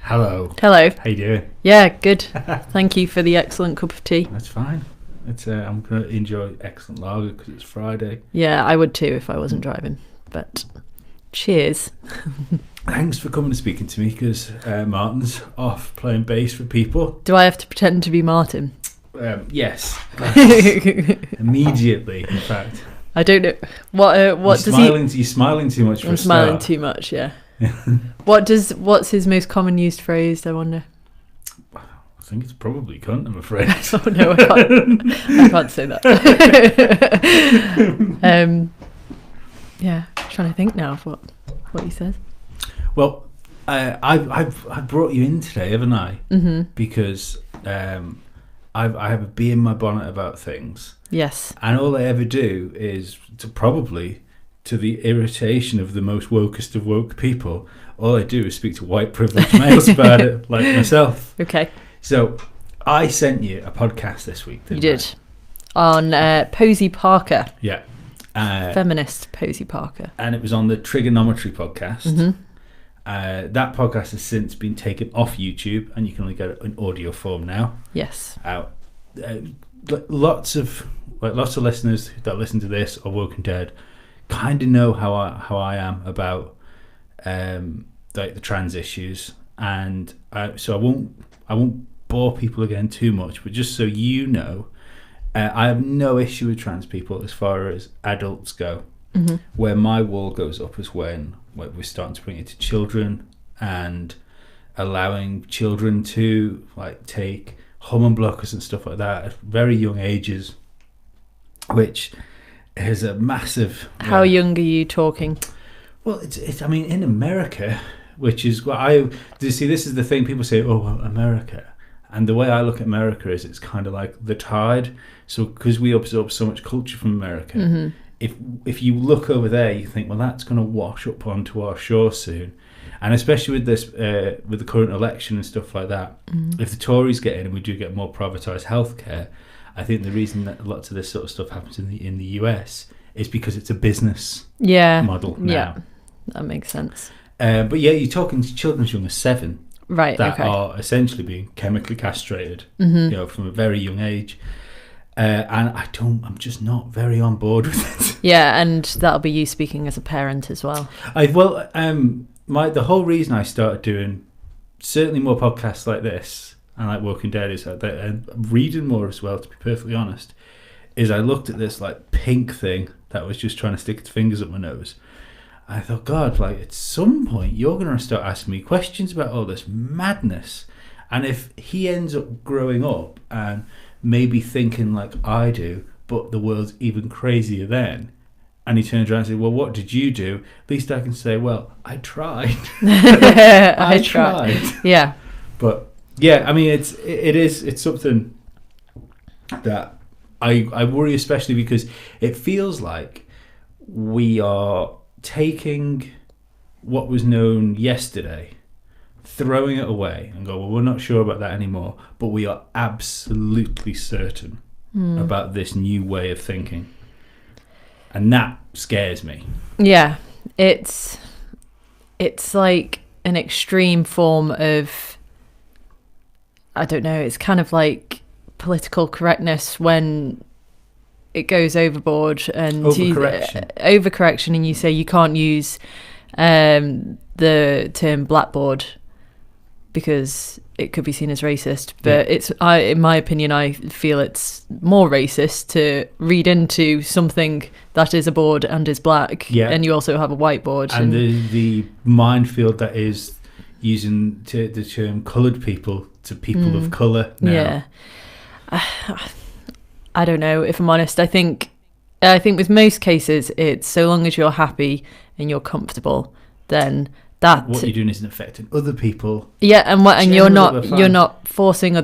Hello. Hello. How you doing? Yeah, good. Thank you for the excellent cup of tea. That's fine. It's I'm going to enjoy excellent lager because it's Friday. Yeah, I would too if I wasn't driving. But cheers. Thanks for coming and speaking to me because Martyn's off playing bass for people. Do I have to pretend to be Martyn? Yes. Immediately, in fact. I don't know. What does he... You're smiling too much for I'm a smiling start. too much, yeah. What's his most common used phrase, I wonder? I think it's probably cunt, I'm afraid. Oh no, I can't say that. Yeah, I'm trying to think now of what he says. Well, I've brought you in today, haven't I? Mm-hmm. Because I have a bee in my bonnet about things. Yes. And all I ever do is to the irritation of the most wokest of woke people, all I do is speak to white privileged males about it, like myself. Okay. So I sent you a podcast this week, didn't You did. On Posey Parker. Yeah. Feminist Posey Parker. And it was on the Trigonometry podcast. Mm-hmm. That podcast has since been taken off YouTube, and you can only get it in audio form now. Yes. Lots of listeners that listen to this or Woken Dead kind of know how I am about like the trans issues, and so I won't bore people again too much. But just so you know, I have no issue with trans people as far as adults go. Mm-hmm. Where my wall goes up is when we're starting to bring it to children and allowing children to like take hormone blockers and stuff like that at very young ages, which is a massive... How young are you talking? Well, it's I mean, in America, which is what do you see, this is the thing, people say, oh, well, America. And the way I look at America is it's kind of like the tide. So because we absorb so much culture from America, mm-hmm. if you look over there, you think, well, that's going to wash up onto our shore soon. And especially with this, with the current election and stuff like that, mm-hmm. if the Tories get in and we do get more privatised healthcare, I think the reason that lots of this sort of stuff happens in the US is because it's a business model now. Yeah, that makes sense. But yeah, you're talking to children as young as 7, right? That okay. are essentially being chemically castrated, mm-hmm. From a very young age. And I'm just not very on board with it. Yeah, and that'll be you speaking as a parent as well. The whole reason I started doing certainly more podcasts like this and like Walking Dead is that, and reading more as well, to be perfectly honest, is I looked at this like pink thing that was just trying to stick its fingers up my nose. I thought, God, like at some point you're going to start asking me questions about all this madness. And if he ends up growing up and maybe thinking like I do, but the world's even crazier then, and he turns around and says, well, what did you do? At least I can say, well, I tried. I tried. Yeah. But yeah, I mean, it's something that I worry, especially because it feels like we are taking what was known yesterday, throwing it away and go, well, we're not sure about that anymore, but we are absolutely certain about this new way of thinking. And that scares me. Yeah, it's like an extreme form of, I don't know, it's kind of like political correctness when it goes overboard and overcorrection, and you say you can't use the term blackboard because it could be seen as racist, but in my opinion, I feel it's more racist to read into something that is a board and is black, and you also have a whiteboard. And the minefield that is using the term coloured people to people of colour now. Yeah. I don't know, if I'm honest. I think with most cases, it's so long as you're happy and you're comfortable, then that what you're doing isn't affecting other people. Yeah, and you're not forcing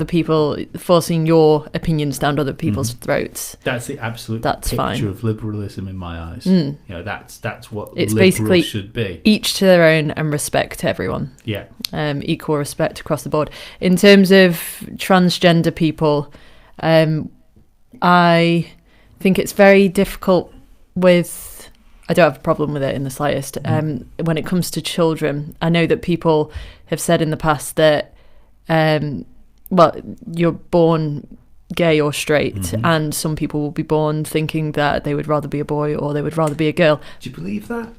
your opinions down other people's throats. That's the absolute picture fine. Of liberalism in my eyes. That's what it's liberals basically should be. Each to their own and respect to everyone. Yeah. Equal respect across the board. In terms of transgender people, I think it's very difficult with I don't have a problem with it in the slightest. When it comes to children, I know that people have said in the past that, well, you're born gay or straight, and some people will be born thinking that they would rather be a boy or they would rather be a girl. Do you believe that?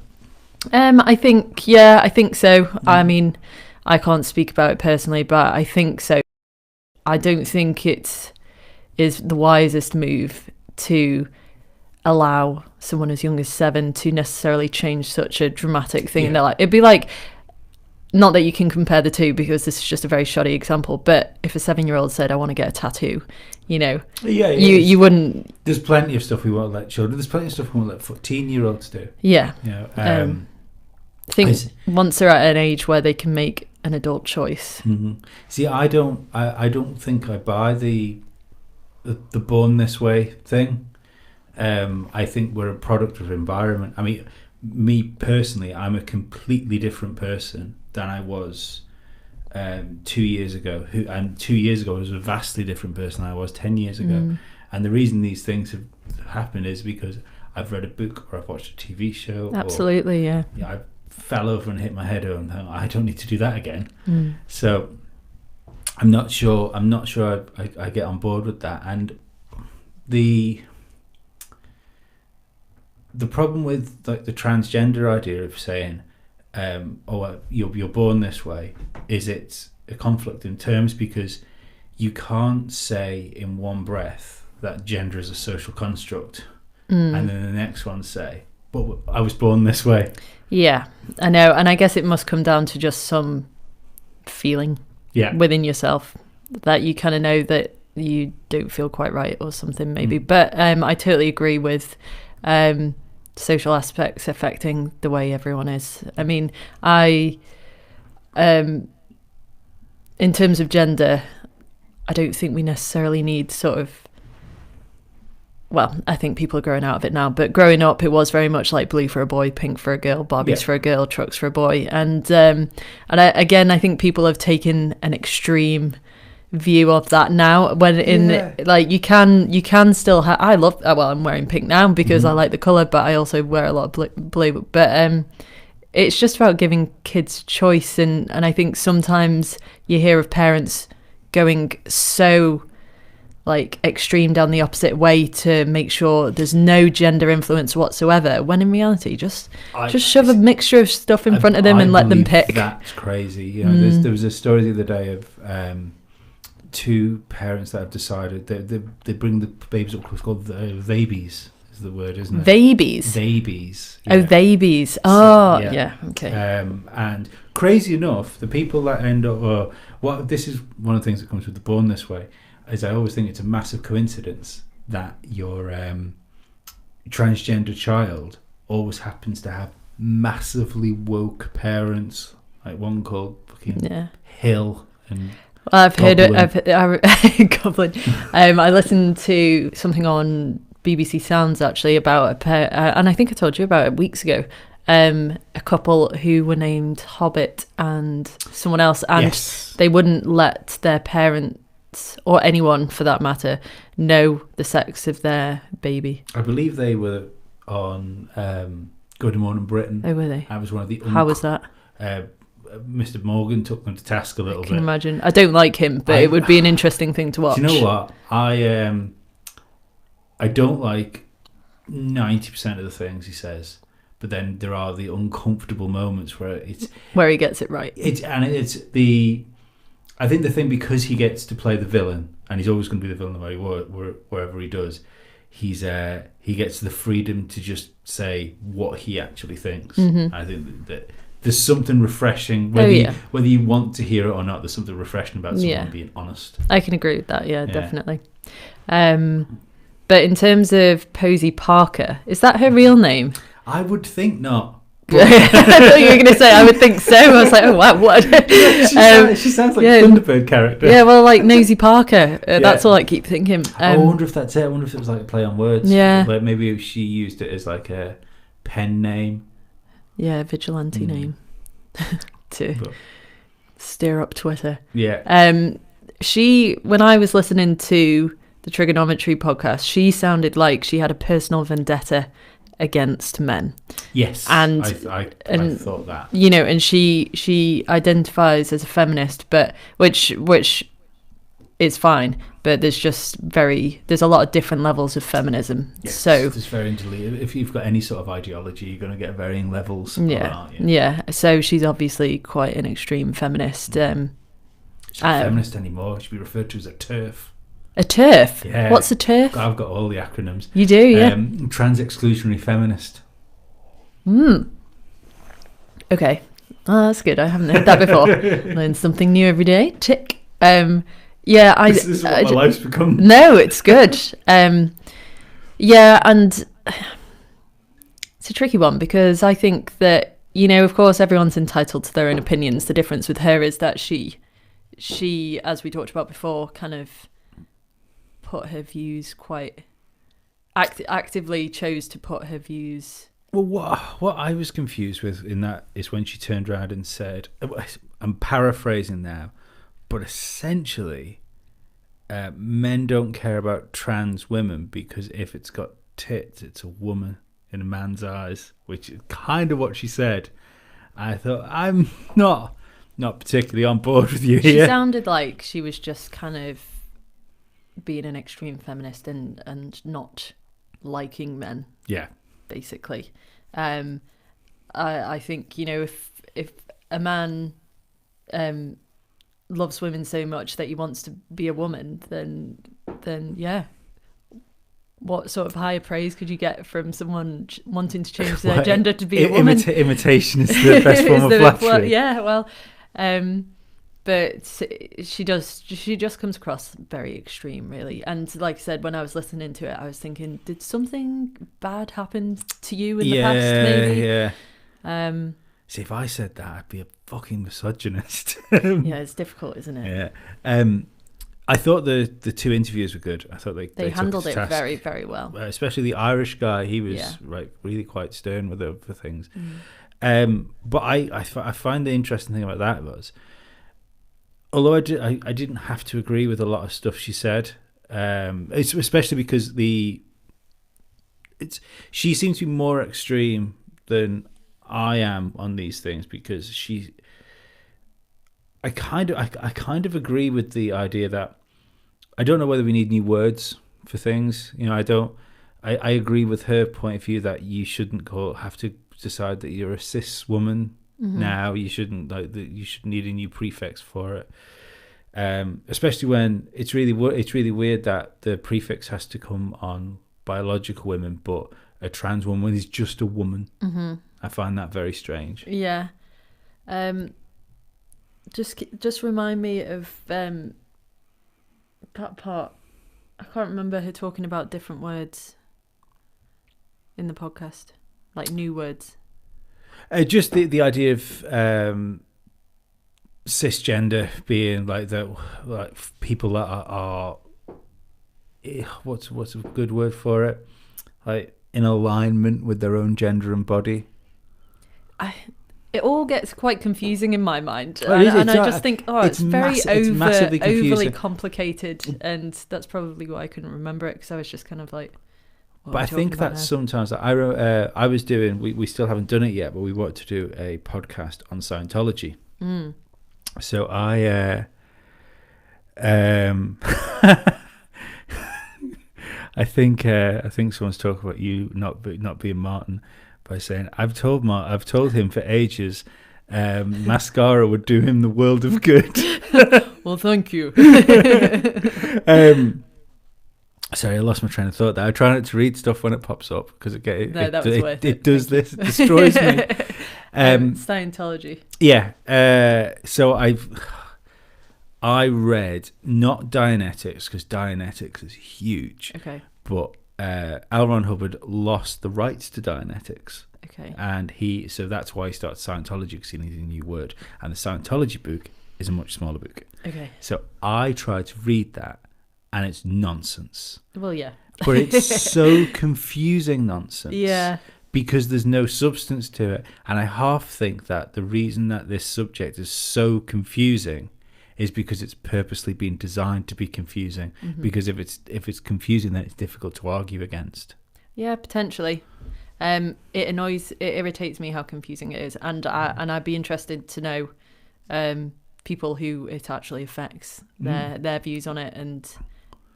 I think so. I mean, I can't speak about it personally, but I think so. I don't think it is the wisest move to allow someone as young as 7 to necessarily change such a dramatic thing in their life. It'd be like, not that you can compare the two because this is just a very shoddy example, but if a 7-year-old said, I want to get a tattoo, you know, you wouldn't. There's plenty of stuff we won't let children. There's plenty of stuff we won't let 14-year-olds do. Yeah. You know, I think once they're at an age where they can make an adult choice. See, I don't think I buy the born this way thing. I think we're a product of environment. I mean, me personally, I'm a completely different person than I was 2 years ago. And 2 years ago I was a vastly different person than I was 10 years ago. And the reason these things have happened is because I've read a book or I've watched a TV show. Absolutely, or, I fell over and hit my head and I don't need to do that again. So I'm not sure I get on board with that. And the problem with like the transgender idea of saying you're born this way is it's a conflict in terms, because you can't say in one breath that gender is a social construct and then the next one say, but I was born this way. Yeah, I know. And I guess it must come down to just some feeling within yourself that you kind of know that you don't feel quite right or something maybe. But I totally agree with social aspects affecting the way everyone is. I mean, in terms of gender, I don't think we necessarily need sort of, well, I think people are growing out of it now, but growing up it was very much like blue for a boy, pink for a girl, Barbies for a girl, trucks for a boy. And I think people have taken an extreme view of that now, when like you can still have, I'm wearing pink now because I like the colour, but I also wear a lot of blue. But it's just about giving kids choice, and I think sometimes you hear of parents going so like extreme down the opposite way to make sure there's no gender influence whatsoever, when in reality just shove a mixture of stuff in front of them and let them pick. That's crazy. You know, there was a story the other day of two parents that have decided they bring the babies up. It's called babies is the word, isn't it? Babies. Yeah. Oh, babies. Oh, yeah. Okay. And crazy enough, the people that end up, this is one of the things that comes with the born this way, is I always think it's a massive coincidence that your transgender child always happens to have massively woke parents, like one called fucking Hill and I've heard it. Goblin. I listened to something on BBC Sounds actually about a pair, and I think I told you about it weeks ago. A couple who were named Hobbit and someone else, and they wouldn't let their parents, or anyone for that matter, know the sex of their baby. I believe they were on Good Morning Britain. Oh, were they? I was one of the. How was that? Mr. Morgan took them to task a little bit. I can imagine. I don't like him, but it would be an interesting thing to watch. Do you know what? I don't like 90% of the things he says, but then there are the uncomfortable moments where he gets it right. I think the thing, because he gets to play the villain, and he's always going to be the villain no matter wherever he does, he gets the freedom to just say what he actually thinks. I think that there's something refreshing, whether you want to hear it or not, there's something refreshing about someone being honest. I can agree with that, definitely. But in terms of Posey Parker, is that her real name? I would think not. I thought you were going to say I would think so. I was like, oh wow, what? She sounds like a Thunderbird character. Yeah, well, like Nosy Parker. That's all I keep thinking. I wonder if that's it. I wonder if it was like a play on words. Yeah. Like maybe she used it as like a pen name. Yeah, vigilante name to stir up Twitter. Yeah. When I was listening to the Trigonometry podcast, she sounded like she had a personal vendetta against men. Yes, and I thought that. You know, and she identifies as a feminist, but which is fine. But there's a lot of different levels of feminism. Yes, so it's very interlinked. If you've got any sort of ideology, you're going to get varying levels. Yeah. So she's obviously quite an extreme feminist. She's not a feminist anymore. She should be referred to as a TERF. A TERF? Yeah. What's a TERF? I've got all the acronyms. You do, yeah. Trans-exclusionary feminist. Okay. Oh, that's good. I haven't heard that before. Learn something new every day. Tick. Yeah, This is what my life's become. No, it's good. Yeah, and it's a tricky one because I think that, you know, of course, everyone's entitled to their own opinions. The difference with her is that she, as we talked about before, kind of put her views quite actively chose to put her views. Well, what I was confused with in that is when she turned around and said, I'm paraphrasing now, but essentially, men don't care about trans women because if it's got tits, it's a woman in a man's eyes, which is kind of what she said. I thought, I'm not particularly on board with you here. She sounded like she was just kind of being an extreme feminist and not liking men. Yeah. Basically. I think, you know, if a man loves women so much that he wants to be a woman, then yeah. What sort of higher praise could you get from someone wanting to change their gender to be a woman? Imitation is the best form of flattery. Yeah, well, but she just comes across very extreme, really. And like I said, when I was listening to it, I was thinking, did something bad happen to you in the past? Maybe. Yeah. See, if I said that, I'd be a fucking misogynist. Yeah, it's difficult, isn't it? Yeah. I thought the two interviews were good. I thought they handled took it very, very well. Especially the Irish guy, he was really quite stern with the things. But I find the interesting thing about that was, although I didn't have to agree with a lot of stuff she said, it's especially because she seems to be more extreme than I am on these things, because I kind of agree with the idea that I don't know whether we need new words for things. You know, I agree with her point of view that you shouldn't have to decide that you're a cis woman now. You shouldn't you should need a new prefix for it. Especially when it's really weird that the prefix has to come on biological women, but a trans woman is just a woman. I find that very strange. Yeah. Just remind me of that part. I can't remember her talking about different words in the podcast, like new words. Just the idea of cisgender being like people that are what's a good word for it, like in alignment with their own gender and body. It all gets quite confusing in my mind, and I just think, it's very overly complicated, and that's probably why I couldn't remember it, because I was just kind of like. But I think that sometimes I was doing. We still haven't done it yet, but we wanted to do a podcast on Scientology. So I I think someone's talking about you not being Martyn by saying I've told him for ages mascara would do him the world of good. Well, thank you. Sorry, I lost my train of thought there. I try not to read stuff when it pops up because it does this. It destroys me. Scientology. Yeah. So I read not Dianetics, because Dianetics is huge. Okay. But L. Ron Hubbard lost the rights to Dianetics. Okay. And so that's why he started Scientology, because he needed a new word. And the Scientology book is a much smaller book. Okay. So I tried to read that, and it's nonsense. Well, yeah. But it's so confusing nonsense. Yeah. Because there's no substance to it. And I half think that the reason that this subject is so confusing is because it's purposely been designed to be confusing. Because if it's confusing, then it's difficult to argue against. Yeah, potentially. It irritates me how confusing it is, and I'd be interested to know people who it actually affects, their views on it and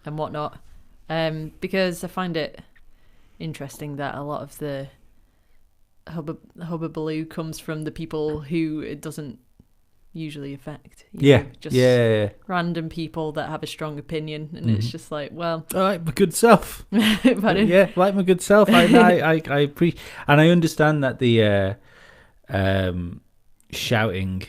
whatnot, because I find it interesting that a lot of the hubbubaloo comes from the people who it doesn't usually affect. Just random people that have a strong opinion, and it's just like, well, I like my good self. Pardon? Yeah, like my good self. I appreciate, and I understand that the shouting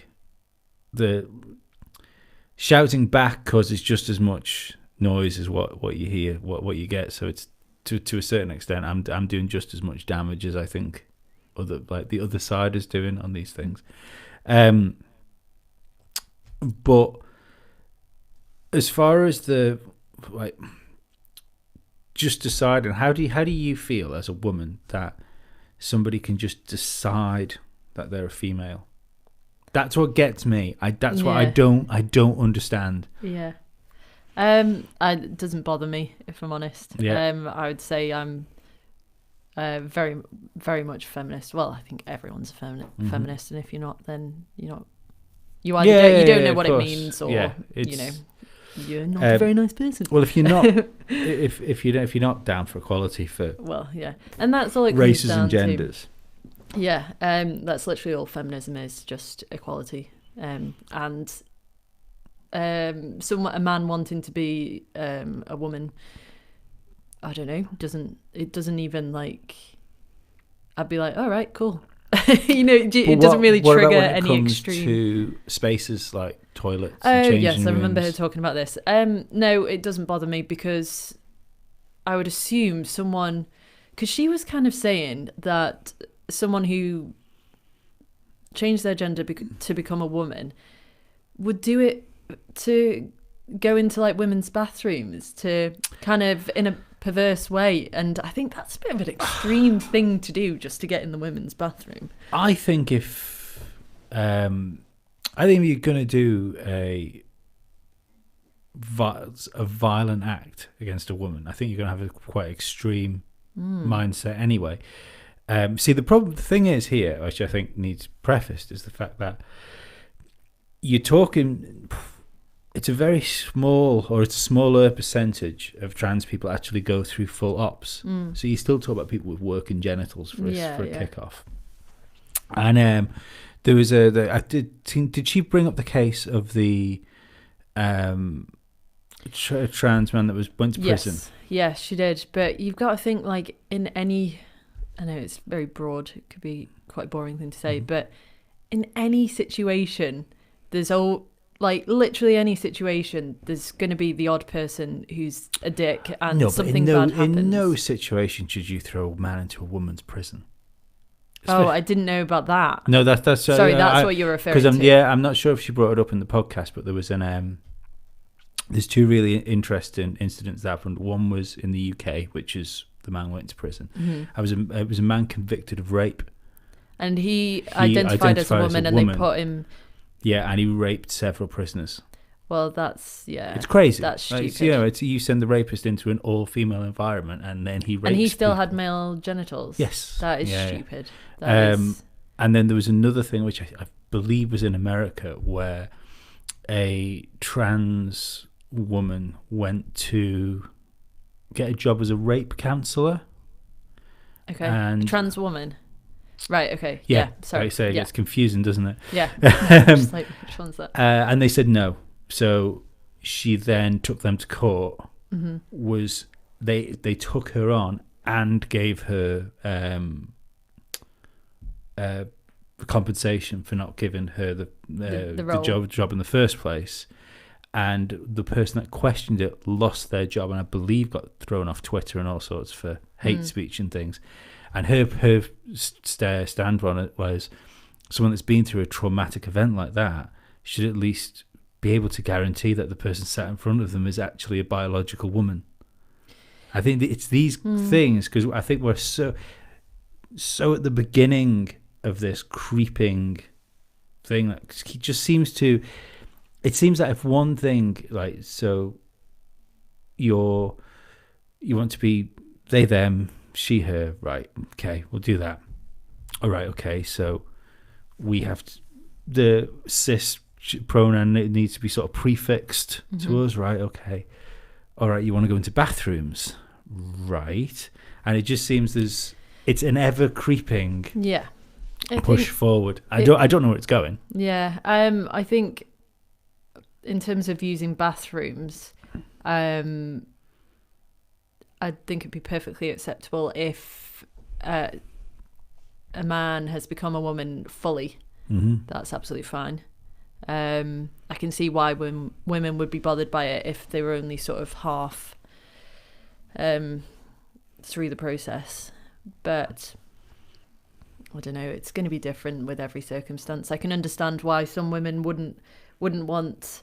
back causes just as much noise as what you hear, what you get. So it's to a certain extent, I'm doing just as much damage as I think the other side is doing on these things. But as far as the just deciding, how do you feel as a woman that somebody can just decide that they're a female? That's what gets me. That's what I don't understand. Yeah. It doesn't bother me, if I'm honest. Yeah. I would say I'm very, very much feminist. Well, I think everyone's a feminist, and if you're not, then you're not. You either you don't know what it means, or you're not a very nice person. Well, if you're not, if you're not down for equality for and that's all it comes races down and genders. To. Yeah, that's literally all feminism is, just equality, and a man wanting to be a woman, I don't know, doesn't even like. I'd be like, all right, cool. It doesn't really trigger any extreme. To spaces like toilets. Oh yes, rooms. I remember her talking about this. No, it doesn't bother me, because I would assume someone, because she was kind of saying that someone who changed their gender to become a woman would do it to go into like women's bathrooms to kind of in a perverse way, and I think that's a bit of an extreme thing to do just to get in the women's bathroom. I think if you're going to do a violent act against a woman, I think you're going to have a quite extreme mindset anyway. See, the thing is here, which I think needs prefaced, is the fact that you're talking. It's a very small, or it's a smaller percentage of trans people actually go through full ops. So you still talk about people with working genitals for a kickoff. And there was did she bring up the case of the trans man that went to prison? Yes, she did. But you've got to think, like, in any, I know it's very broad, it could be quite a boring thing to say, but in any situation, there's literally any situation, there's going to be the odd person who's a dick, and something bad happens. In no situation should you throw a man into a woman's prison. I didn't know about that. No, that's sorry. That's what you're referring to. I'm not sure if she brought it up in the podcast, but there was there's two really interesting incidents that happened. One was in the UK, which is the man went to prison. It was a man convicted of rape, and he identified as a woman, and they put him. Yeah, and he raped several prisoners. Well, that's it's crazy. That's stupid. You send the rapist into an all-female environment, and then he rapes. And he still people. Had male genitals. Yes, that is stupid. And then there was another thing which I believe was in America, where a trans woman went to get a job as a rape counsellor. Okay, a trans woman. Right, okay. Yeah, sorry. Like I say, it gets confusing, doesn't it? Yeah. Just like, which one's that? And they said no. So she then took them to court. They took her on and gave her compensation for not giving her the job in the first place. And the person that questioned it lost their job, and I believe got thrown off Twitter and all sorts for hate speech and things. And her stand on it was, someone that's been through a traumatic event like that should at least be able to guarantee that the person sat in front of them is actually a biological woman. I think it's these things, because I think we're so at the beginning of this creeping thing that just seems to. It seems that if one thing, like, so you want to be they them. she, her, right, okay, we'll do that. All right, okay, so we have the cis pronoun needs to be sort of prefixed to us, right? Okay. All right, you want to go into bathrooms, right? And it just seems it's an ever creeping push forward. I don't know where it's going. Yeah, I think in terms of using bathrooms, I think it'd be perfectly acceptable if a man has become a woman fully. That's absolutely fine. I can see why women would be bothered by it if they were only sort of half through the process. But I don't know, it's going to be different with every circumstance. I can understand why some women wouldn't want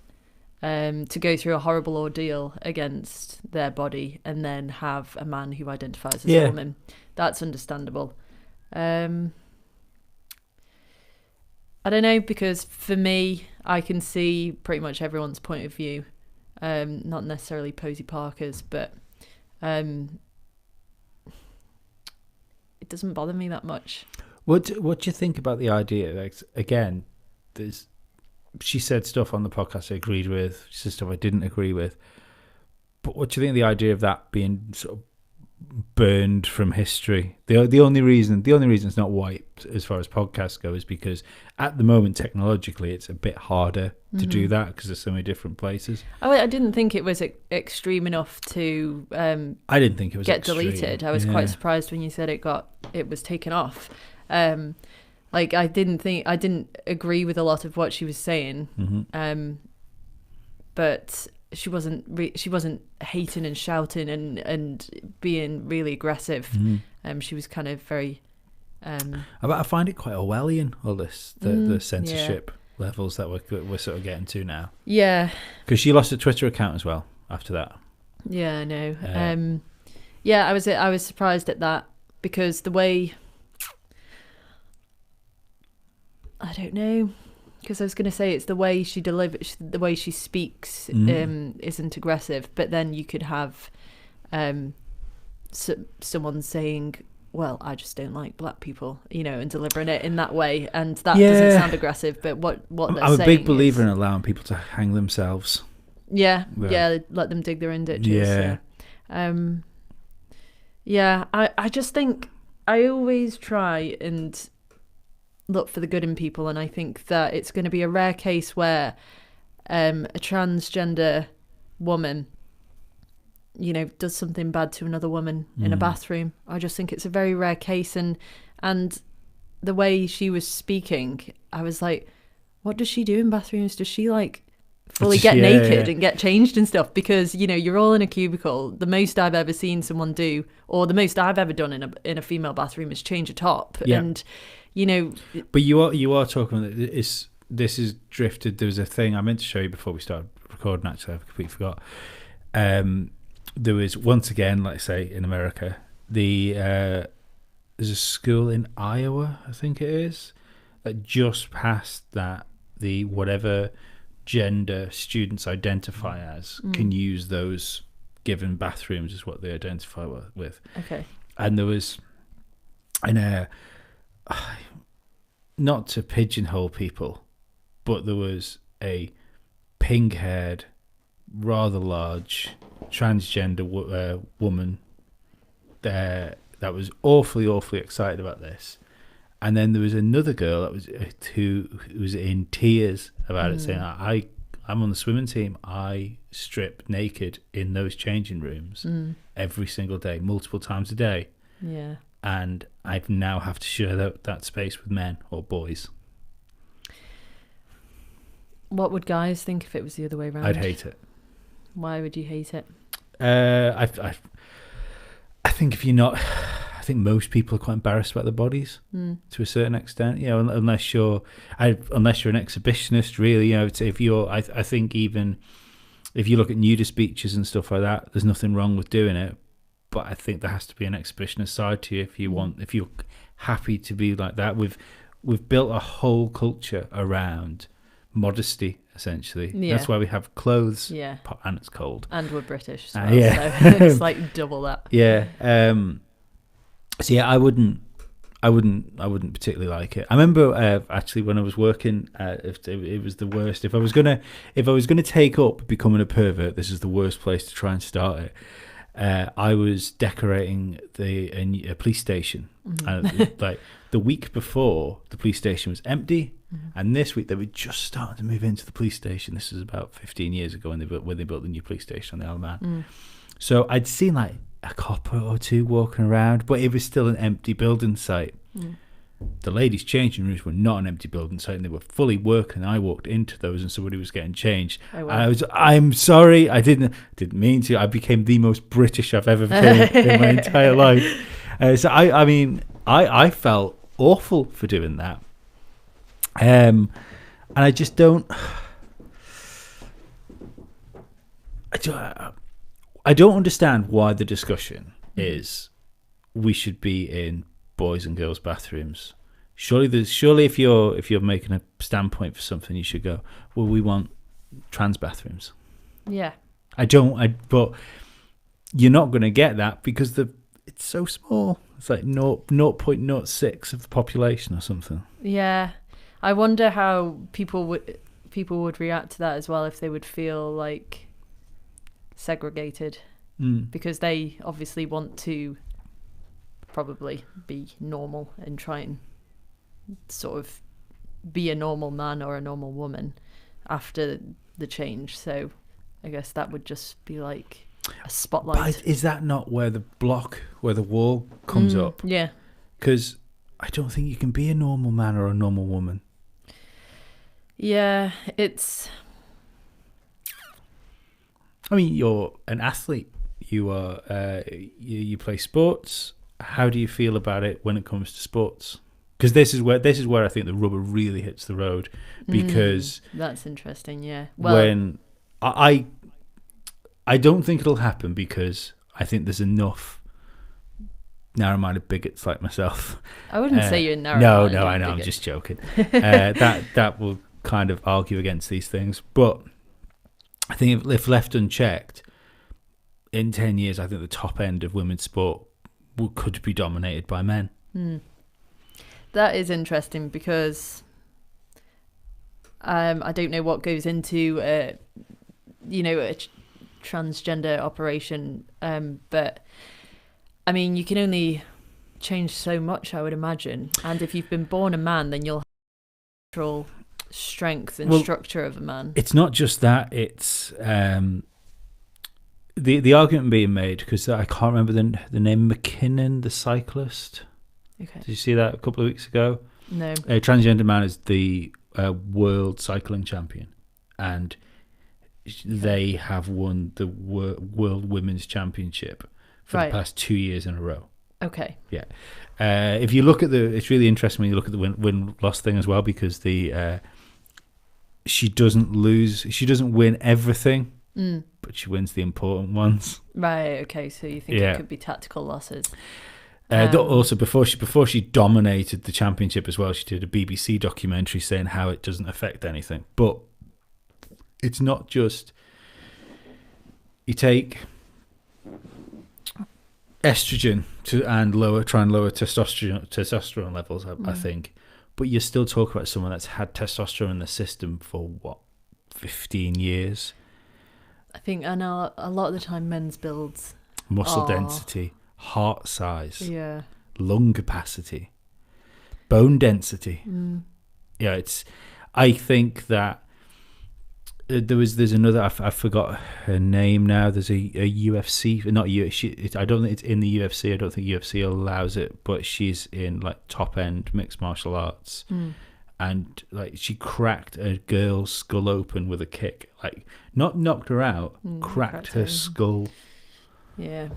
to go through a horrible ordeal against their body and then have a man who identifies as a woman. That's understandable. I don't know, because for me, I can see pretty much everyone's point of view. Not necessarily Posey Parker's, but it doesn't bother me that much. What do you think about the idea? Like, again, she said stuff on the podcast I agreed with. She said stuff I didn't agree with. But what do you think of the idea of that being sort of burned from history? The only reason it's not wiped as far as podcasts go is because at the moment technologically it's a bit harder to do that because there's so many different places. I didn't think it was extreme enough to I didn't think it was get extreme. Deleted. I was quite surprised when you said it was taken off. Like I didn't agree with a lot of what she was saying, but she wasn't hating and shouting and being really aggressive. She was kind of very. I find it quite Orwellian, all this the censorship levels that we're sort of getting to now. Yeah, because she lost a Twitter account as well after that. Yeah, I know. I was surprised at that because the way. I don't know, because I was going to say it's the way she delivers, the way she speaks isn't aggressive, but then you could have someone saying, well, I just don't like black people, and delivering it in that way, and that doesn't sound aggressive, but what they're saying I'm a big believer in allowing people to hang themselves. Yeah, let them dig their own ditches. I just think I always try and look for the good in people, and I think that it's going to be a rare case where a transgender woman does something bad to another woman in a bathroom. I just think it's a very rare case, and the way she was speaking, I was like, what does she do in bathrooms? Does she like fully get naked and get changed and stuff? Because you're all in a cubicle. The most I've ever seen someone do, or the most I've ever done in a female bathroom, is change a top. And but you are talking. This is drifted. There was a thing I meant to show you before we started recording. Actually, I completely forgot. There was, once again, like I say, in America, there's a school in Iowa, I think it is, that just passed that the whatever gender students identify as can use those given bathrooms as what they identify with. Okay. And there was not to pigeonhole people, but there was a pink-haired, rather large transgender woman there that was awfully excited about this, and then there was another girl that was who was in tears about it, saying, I'm on the swimming team. I strip naked in those changing rooms every single day, multiple times a day. Yeah. And I now have to share that space with men or boys. What would guys think if it was the other way around? I'd hate it. Why would you hate it? I think if you're not, I think most people are quite embarrassed about their bodies to a certain extent. Unless you're an exhibitionist, really. If you're, I think even if you look at nudist beaches and stuff like that, there's nothing wrong with doing it. But I think there has to be an exhibitionist side to you if you're happy to be like that. We've built a whole culture around modesty, essentially. Yeah. That's why we have clothes. Yeah. And it's cold. And we're British. So yeah. it's like double that. Yeah. So yeah, I wouldn't particularly like it. I remember actually when I was working, it was the worst. If I was gonna take up becoming a pervert, this is the worst place to try and start it. I was decorating a police station, and like the week before, the police station was empty, and this week they were just starting to move into the police station. This was about 15 years ago when they built the new police station on the Isle of Man. So I'd seen like a cop or two walking around, but it was still an empty building site. The ladies' changing rooms were not an empty building site, and they were fully working. I walked into those, and somebody was getting changed. And I'm sorry, I didn't mean to. I became the most British I've ever been in my entire life. So I mean, I felt awful for doing that, and I just don't. I don't understand why the discussion is we should be in boys and girls bathrooms. Surely if you're making a standpoint for something, you should go, well, we want trans bathrooms. Yeah. But you're not going to get that because it's so small. It's like 0.06 of the population or something. Yeah. I wonder how people would react to that as well, if they would feel like segregated, because they obviously want to probably be normal and try and sort of be a normal man or a normal woman after the change. So I guess that would just be like a spotlight. But is that not where the wall comes up? Yeah. Because I don't think you can be a normal man or a normal woman. Yeah, it's... I mean, you're an athlete. You are. You play sports. How do you feel about it when it comes to sports? Because this is where I think the rubber really hits the road. Because that's interesting. Yeah. Well, when I don't think it'll happen, because I think there's enough narrow-minded bigots like myself. I wouldn't say you're narrow-minded. No, I know. I'm just joking. That will kind of argue against these things, but I think if left unchecked, in 10 years, I think the top end of women's sport could be dominated by men. That is interesting, because I don't know what goes into a transgender operation, but I mean, you can only change so much, I would imagine. And if you've been born a man, then you'll have natural strength and structure of a man. It's not just that, it's the argument being made, because I can't remember the name, McKinnon, the cyclist. Okay. Did you see that a couple of weeks ago? No. A transgender man is the world cycling champion, and they have won the world women's championship for the past 2 years in a row. Okay. Yeah. If you look at it's really interesting when you look at the win-loss thing as well, because she doesn't win everything, but she wins the important ones. Right. Okay. So you think it could be tactical losses? Also, before she dominated the championship as well, she did a BBC documentary saying how it doesn't affect anything. But it's not just you take estrogen try and lower testosterone levels. I think, but you're still talking about someone that's had testosterone in the system for 15 years. I think I know a lot of the time men's builds muscle density, heart size, lung capacity, bone density. Yeah, I think that there's another. I forgot her name now. There's a UFC, not UFC. I don't think it's in the UFC. I don't think UFC allows it, but she's in like top end mixed martial arts, and like she cracked a girl's skull open with a kick. Like not knocked her out, cracked her skull. Yeah.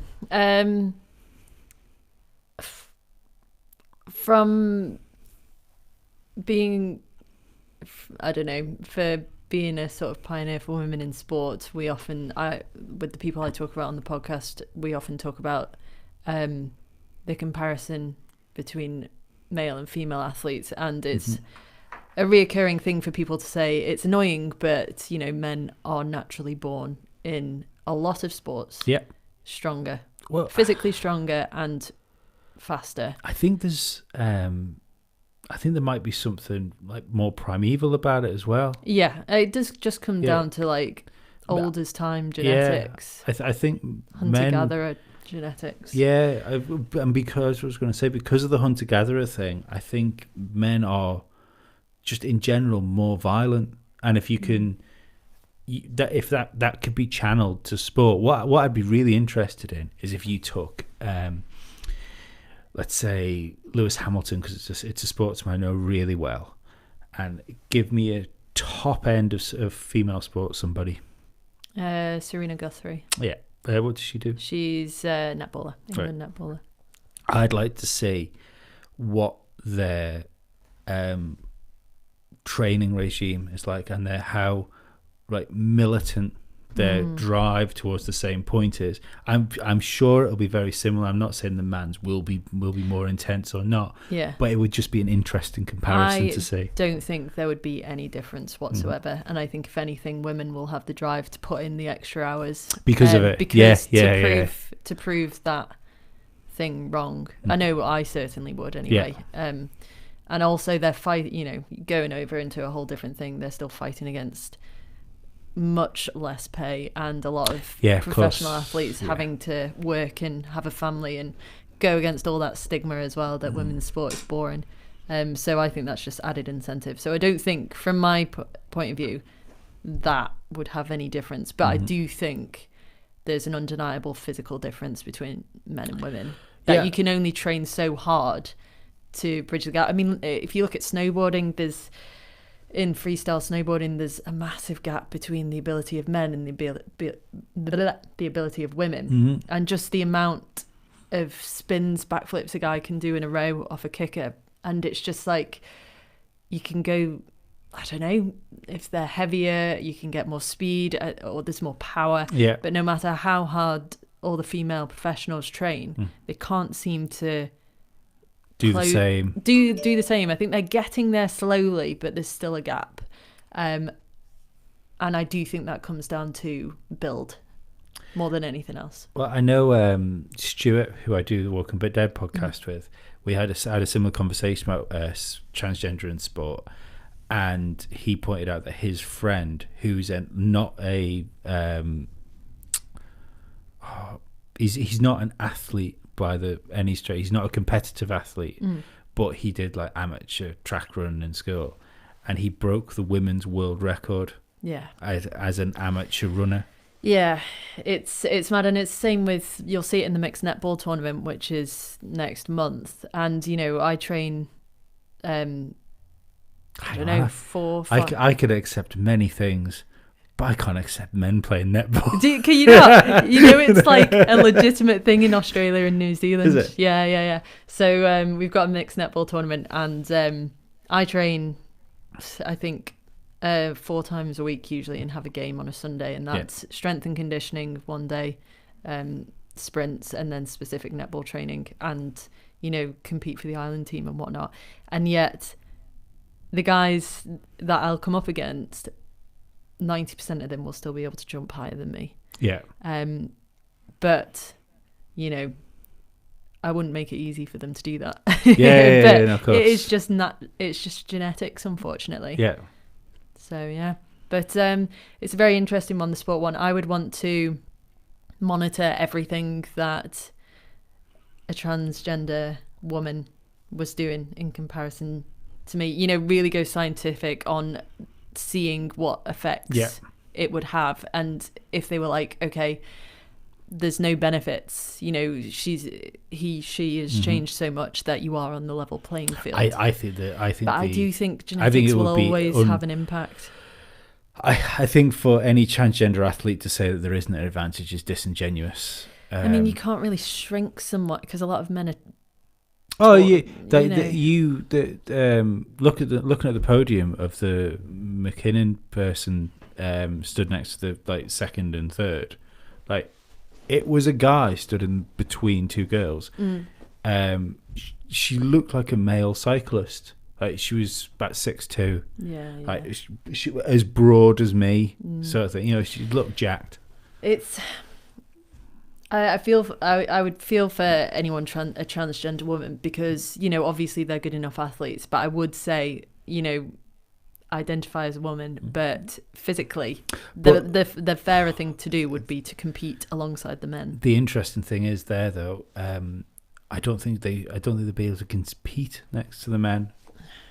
From being, I don't know, for being a sort of pioneer for women in sport, with the people I talk about on the podcast, we often talk about the comparison between male and female athletes, and it's a reoccurring thing for people to say. It's annoying, but men are naturally born in a lot of sports stronger, physically stronger, and faster. I think there's, I think there might be something like more primeval about it as well. Yeah, it does just come down to like old as time genetics. Yeah, I think hunter-gatherer genetics. Yeah, and because I was going to say, because of the hunter-gatherer thing, I think men are just in general more violent, and if you can, if that could be channeled to sport, what I'd be really interested in is if you took, let's say Lewis Hamilton, because it's a sportsman I know really well, and give me a top end of female sport, somebody. Serena Guthrie. Yeah. What does she do? She's netballer, England netballer. I'd like to see what their training regime is like, and how like militant their drive towards the same point is. I'm sure it'll be very similar. I'm not saying the man's will be more intense or not. Yeah. But it would just be an interesting comparison to see. I don't think there would be any difference whatsoever. And I think if anything, women will have the drive to put in the extra hours because of it. Because to prove that thing wrong. I know I certainly would anyway. Yeah. And also they're going over into a whole different thing. They're still fighting against much less pay and a lot of professional athletes having to work and have a family and go against all that stigma as well that women's sport is boring. So I think that's just added incentive. So I don't think, from my point of view, that would have any difference. But I do think there's an undeniable physical difference between men and women that you can only train so hard to bridge the gap. I mean, if you look at snowboarding, in freestyle snowboarding, there's a massive gap between the ability of men and the ability of women, and just the amount of spins, backflips a guy can do in a row off a kicker, and it's just like you can go, I don't know, if they're heavier, you can get more speed or there's more power. Yeah. But no matter how hard all the female professionals train, they can't seem to do the same. I think they're getting there slowly, but there's still a gap. And I do think that comes down to build more than anything else. Well, I know Stuart, who I do the Walking But Dead podcast with, we had a similar conversation about transgender in sport, and he pointed out that his friend, who's not a he's not an athlete by any stretch. He's not a competitive athlete, but he did like amateur track run in school, and he broke the women's world record. Yeah, as an amateur runner. Yeah, it's mad, and it's the same with, you'll see it in the mixed netball tournament, which is next month, and I train. I don't know, 4, 5. I could accept many things, but I can't accept men playing netball. Can you not? It's like a legitimate thing in Australia and New Zealand. Is it? Yeah. So we've got a mixed netball tournament, and I train, I think, 4 times a week usually, and have a game on a Sunday, and that's strength and conditioning one day, sprints, and then specific netball training, and compete for the island team and whatnot. And yet the guys that I'll come up against, 90% of them will still be able to jump higher than me. Yeah. But I wouldn't make it easy for them to do that. Yeah, of course. It's just genetics, unfortunately. Yeah. So yeah, but it's a very interesting one, the sport one. I would want to monitor everything that a transgender woman was doing in comparison to me. Really go scientific on seeing what effects it would have, and if they were like, okay, there's no benefits, she has changed so much that you are on the level playing field. I do think genetics will always have an impact. I think for any transgender athlete to say that there isn't an advantage is disingenuous. I mean, you can't really shrink somewhat, because a lot of men are. Looking at the podium of the McKinnon person stood next to the second and third, it was a guy stood in between 2 girls. She looked like a male cyclist. She was about 6'2". Yeah. She was as broad as me, sort of thing. She looked jacked. I would feel for anyone a transgender woman because, you know, obviously they're good enough athletes, but I would say, you know, identify as a woman, but physically the fairer thing to do would be to compete alongside the men. The interesting thing is there though, I don't think they'd be able to compete next to the men.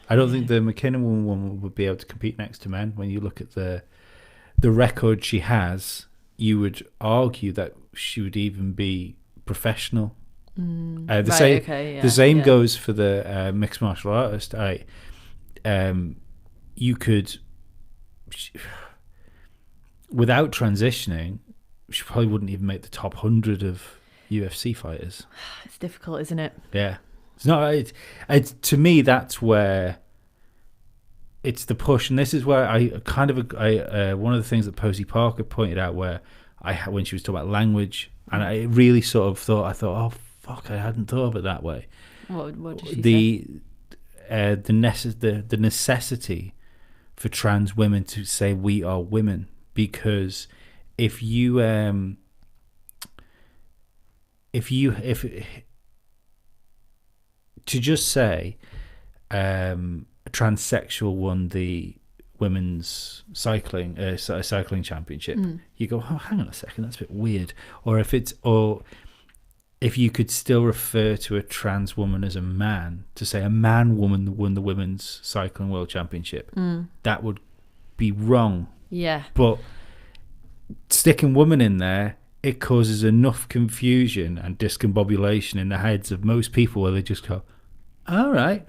I don't think the McKinnon woman would be able to compete next to men. When you look at the record she has, you would argue that she would even be professional. The same goes for the mixed martial artist. You could, without transitioning, she probably wouldn't even make the top 100 of UFC fighters. It's difficult, isn't it? Yeah, it's not. It's to me that's where it's the push, and this is where I one of the things that Posey Parker pointed out, where when she was talking about language, and I really sort of thought, oh fuck, I hadn't thought of it that way. What did she say? The necessity for trans women to say we are women, because if to just say a transsexual won the women's cycling championship, you go, oh, hang on a second, that's a bit weird. Or if you could still refer to a trans woman as a man, to say a man woman won the women's cycling world championship, that would be wrong. Yeah. But sticking woman in there, it causes enough confusion and discombobulation in the heads of most people where they just go, all right,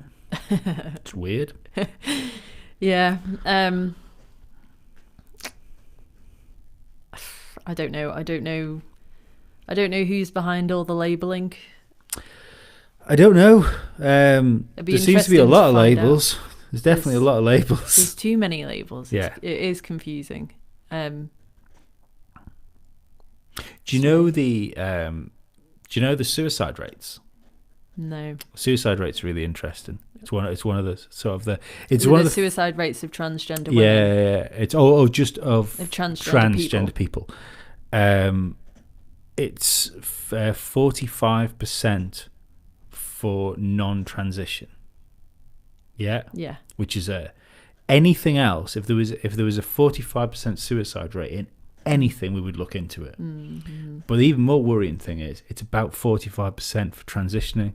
it's weird. Yeah. I don't know who's behind all the labelling. I don't know. There seems to be a lot of labels. There's definitely a lot of labels. There's too many labels. Yeah. It is confusing. Do you know the suicide rates? No. Suicide rates are really interesting. It's one of the sort of the suicide rates of transgender women. Yeah. It's just of transgender people. It's 45% for non-transition. Yeah. Yeah. Which is anything else. If there was a 45% suicide rate in anything, we would look into it. Mm-hmm. But the even more worrying thing is it's about 45% for transitioning.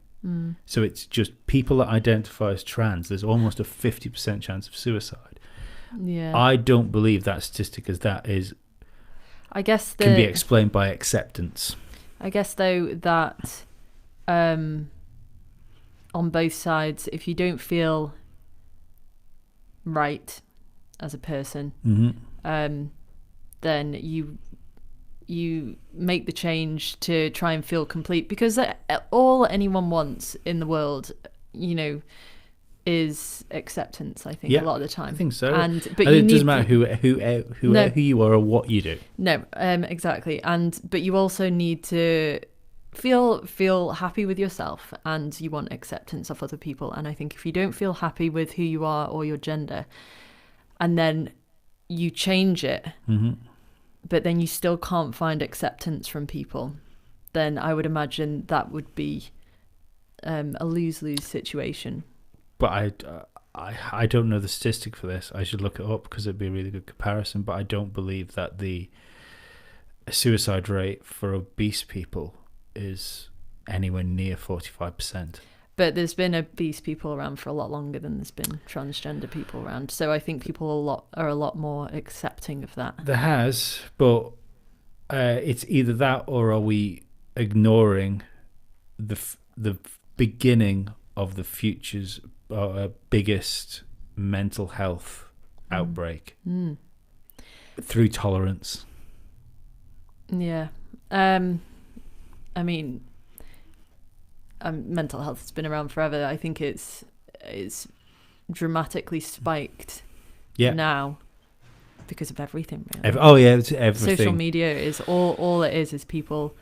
So it's just people that identify as trans. There's almost a 50% chance of suicide. Yeah. I don't believe that statistic as that is. I guess can be explained by acceptance. I guess though that on both sides, if you don't feel right as a person, then you make the change to try and feel complete, because all anyone wants in the world, you know, is acceptance. I think a lot of the time. I think so. But it doesn't matter who you are or what you do. No, exactly. But you also need to feel happy with yourself, and you want acceptance of other people. And I think if you don't feel happy with who you are or your gender, and then you change it, but then you still can't find acceptance from people, then I would imagine that would be a lose-lose situation. But I don't know the statistic for this. I should look it up because it'd be a really good comparison. But I don't believe that the suicide rate for obese people is anywhere near 45%. But there's been obese people around for a lot longer than there's been transgender people around. So I think people are a lot more accepting of that. There has, but it's either that, or are we ignoring the beginning of the future's biggest mental health outbreak through tolerance? Yeah. I mean, mental health has been around forever. I think it's dramatically spiked now because of everything. Really. It's everything. Social media is all it is people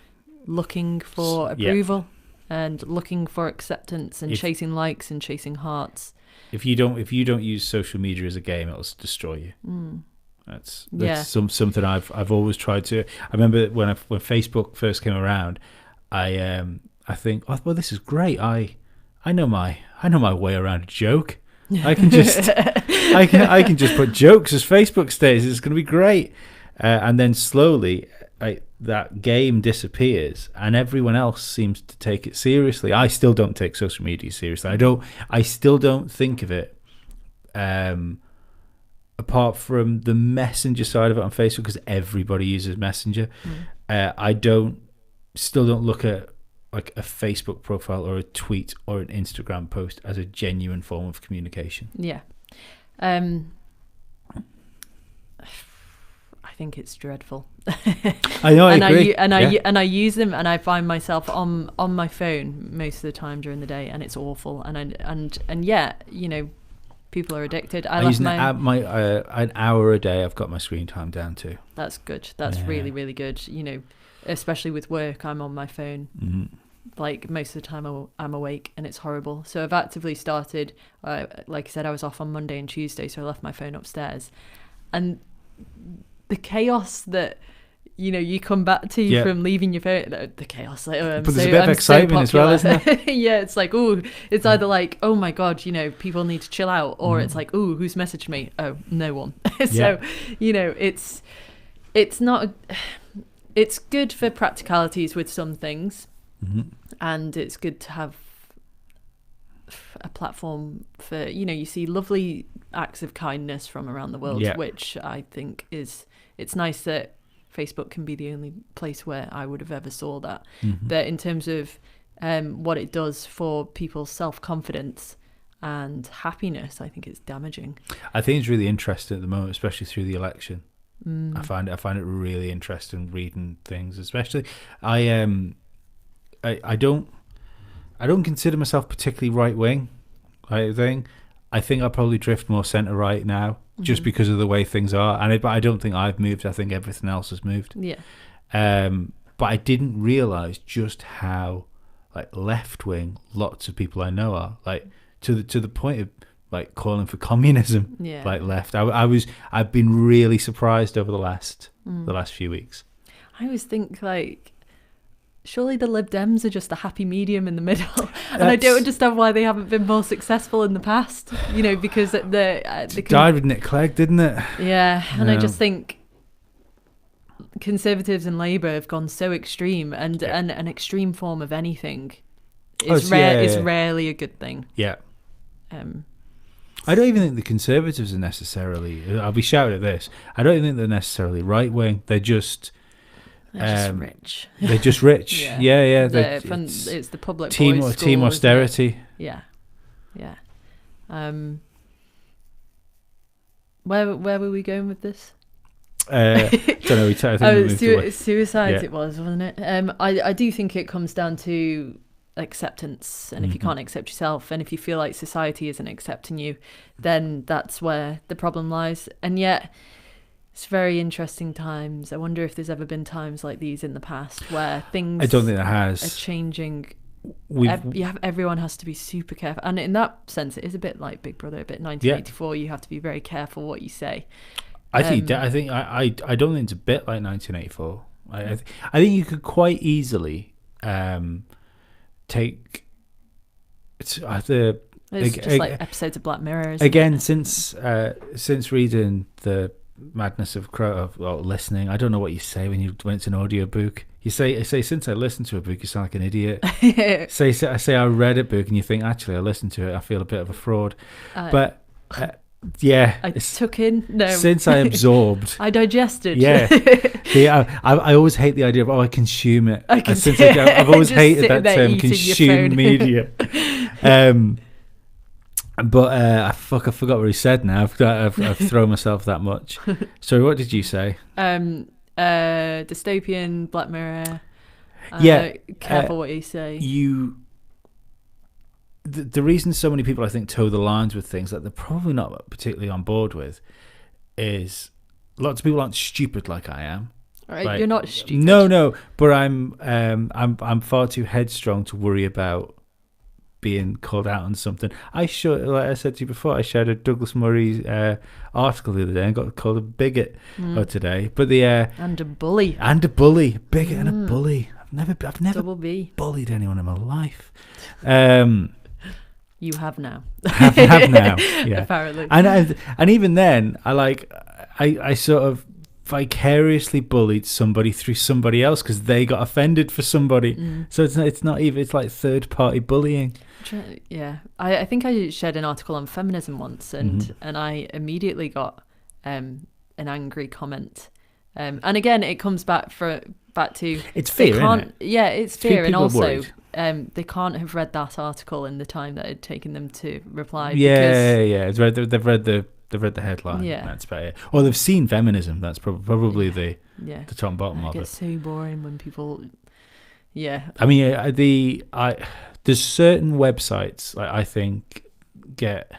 looking for approval and looking for acceptance and chasing likes and chasing hearts. If you don't use social media as a game, it'll destroy you. That's something I've always tried to. I remember when Facebook first came around, I think, oh, well, this is great. I know my way around a joke. I can just I can just put jokes as Facebook status. It's going to be great. And then slowly that game disappears, and everyone else seems to take it seriously. I still don't take social media seriously. I still don't think of it. Apart from the messenger side of it on Facebook, because everybody uses Messenger, I still don't look at like a Facebook profile or a tweet or an Instagram post as a genuine form of communication. Yeah. I think it's dreadful. I know, I agree. I use them, and I find myself on my phone most of the time during the day, and it's awful. And yet, you know, people are addicted. I use an hour a day. I've got my screen time down to. That's good. That's really, really good. You know, especially with work, I'm on my phone. Mm-hmm. Like most of the time I'm awake, and it's horrible. So I've actively started, like I said, I was off on Monday and Tuesday, so I left my phone upstairs. And the chaos that, you know, you come back to from leaving your phone, the chaos. Like, but there's a bit of excitement as well, isn't there? Yeah, it's like, it's either like, oh my God, you know, people need to chill out, or it's like, who's messaged me? Oh, no one. So, you know, it's not, it's good for practicalities with some things. Mm-hmm. And it's good to have a platform for, you know, you see lovely acts of kindness from around the world, which I think it's nice that Facebook can be the only place where I would have ever saw that. Mm-hmm. But in terms of what it does for people's self-confidence and happiness, I think it's damaging. I think it's really interesting at the moment, especially through the election. I find it really interesting reading things, especially I don't consider myself particularly right wing. I think I probably drift more centre right now, just because of the way things are. But I don't think I've moved. I think everything else has moved. Yeah. But I didn't realise just how like left wing lots of people I know are, like to the point of like calling for communism. Yeah. Like left. I've been really surprised over the last few weeks. I always think like, surely the Lib Dems are just a happy medium in the middle. And I don't understand why they haven't been more successful in the past, you know, because they died with Nick Clegg, didn't it? Yeah, and I just think Conservatives and Labour have gone so extreme, and an extreme form of anything is rarely a good thing. Yeah. I don't even think the Conservatives are necessarily, I'll be shouting at this, I don't even think they're necessarily right wing. They're just rich. They're just rich. Yeah. It's the public team austerity. Yeah. Where were we going with this? Don't know. Suicide. It was, wasn't it? I do think it comes down to acceptance, and if you can't accept yourself, and if you feel like society isn't accepting you, then that's where the problem lies. And yet, it's very interesting times. I wonder if there's ever been times like these in the past where things I don't think there has. Are changing. Everyone has to be super careful, and in that sense, it is a bit like Big Brother, a bit 1984. You have to be very careful what you say. I don't think it's a bit like 1984. I think you could quite easily take it's just like episodes of Black Mirror. Again, since reading the madness of listening, I don't know what you say when it's an audiobook. You say since I listened to a book, you sound like an idiot. I say I read a book, and you think actually I listened to it, I feel a bit of a fraud. I took in. No, since I absorbed, I digested. Yeah, I always hate the idea of I consume it. I've always hated that term, consume media. But I forgot what he said now. I've thrown myself that much. So what did you say? Dystopian, Black Mirror. Careful what you say. The reason so many people I think toe the lines with things that they're probably not particularly on board with is lots of people aren't stupid like I am. Right, like, you're not stupid. No, but I'm far too headstrong to worry about being called out on something. Like I said to you before, I shared a Douglas Murray's article the other day and got called a bigot today. But and a bully. Bigot and a bully. I've never Double B. bullied anyone in my life. You have now. have now, yeah. Apparently. And even then, I sort of vicariously bullied somebody through somebody else because they got offended for somebody. So it's not even, it's like third party bullying. Yeah, I think I shared an article on feminism once, and I immediately got an angry comment. And again, it comes back to it's fear, isn't it? Yeah, it's fear, and also worried. they can't have read that article in the time that it had taken them to reply. Yeah. They've read the headline. Yeah, that's about it. Or they've seen feminism. That's probably the top and bottom of it. It's so boring when people. Yeah. I mean, there's certain websites I think get.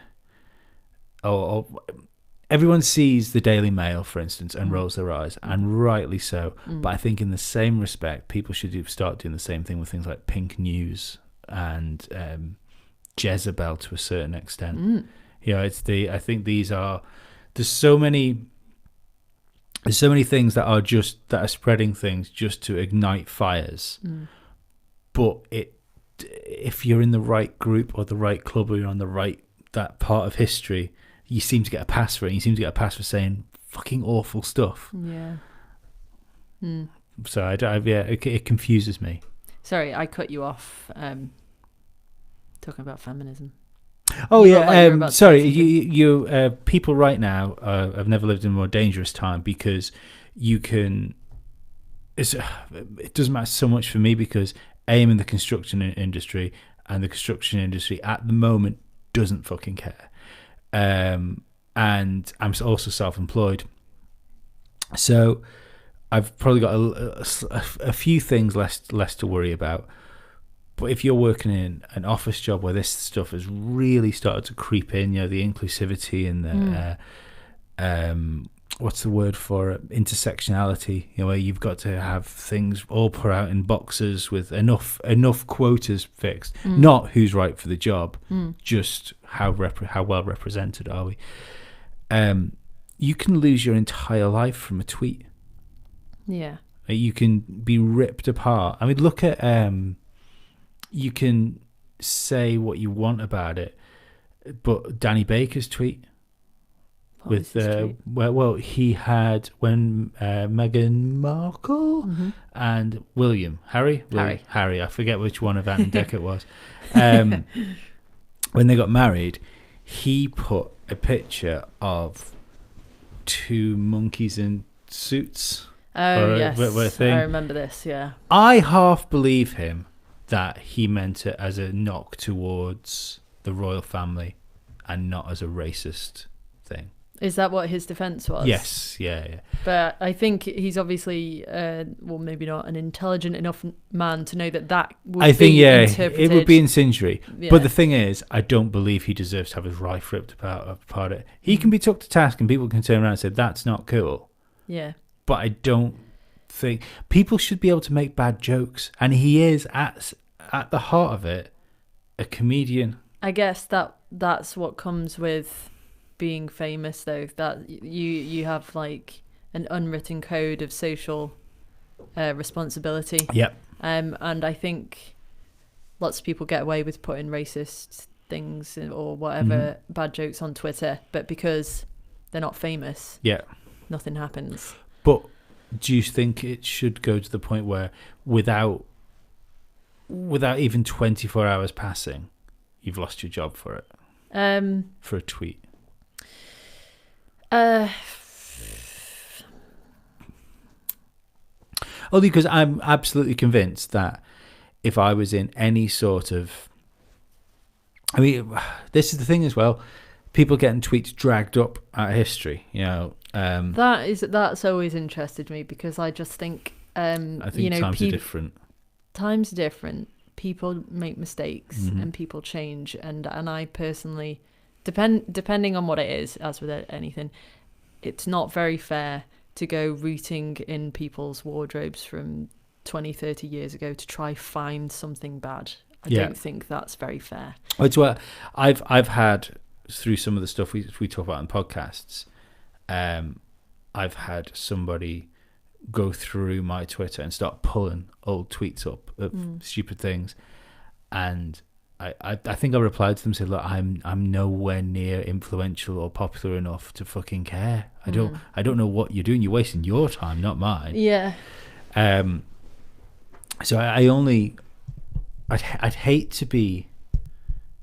Everyone sees the Daily Mail, for instance, and rolls their eyes, and rightly so. But I think in the same respect, people should start doing the same thing with things like Pink News and Jezebel to a certain extent. I think these are. There's so many things that are spreading things just to ignite fires. But if you're in the right group or the right club, or you're on that part of history, you seem to get a pass for it. You seem to get a pass for saying fucking awful stuff. Yeah. So it confuses me. Sorry, I cut you off talking about feminism. Oh yeah, sorry. You people right now have never lived in a more dangerous time because you can. It doesn't matter so much for me because I'm in the construction industry, and the construction industry at the moment doesn't fucking care. And I'm also self-employed, so I've probably got a few things less to worry about. But if you're working in an office job where this stuff has really started to creep in, the inclusivity and the what's the word for it? Intersectionality, where you've got to have things all put out in boxes with enough quotas fixed, not who's right for the job, just how well represented are we. You can lose your entire life from a tweet. Yeah, you can be ripped apart. I mean, look at you can say what you want about it, but Danny Baker's tweet. He had when Meghan Markle and Harry, I forget which one of Ant and Dec it was, when they got married, he put a picture of two monkeys in suits. Oh yes, I remember this. Yeah, I half believe him that he meant it as a knock towards the royal family and not as a racist thing. Is that what his defence was? Yes, yeah. But I think he's obviously, maybe not an intelligent enough man to know that would be interpreted. It would be incendiary. Yeah. But the thing is, I don't believe he deserves to have his life ripped apart. He can be took to task and people can turn around and say, that's not cool. Yeah. But I don't think... People should be able to make bad jokes. And he is, at the heart of it, a comedian. I guess that's what comes with being famous, though, that you have like an unwritten code of social responsibility. Yep. And I think lots of people get away with putting racist things or whatever bad jokes on Twitter, but because they're not famous, nothing happens. But do you think it should go to the point where without even 24 hours passing, you've lost your job for it? For a tweet? Only because I'm absolutely convinced that if I was in any sort of... I mean, this is the thing as well. People getting tweets dragged up out of history, That's always interested me because I just think... I think times are different. Times are different. People make mistakes and people change. And I personally... Depending on what it is, as with anything, it's not very fair to go rooting in people's wardrobes from 20, 30 years ago to try find something bad. I don't think that's very fair. It's what I've had through some of the stuff we talk about in podcasts. I've had somebody go through my Twitter and start pulling old tweets up of stupid things, and I think I replied to them and said, look, I'm nowhere near influential or popular enough to fucking care. I don't know what you're doing. You're wasting your time, not mine. Yeah. So I'd hate to be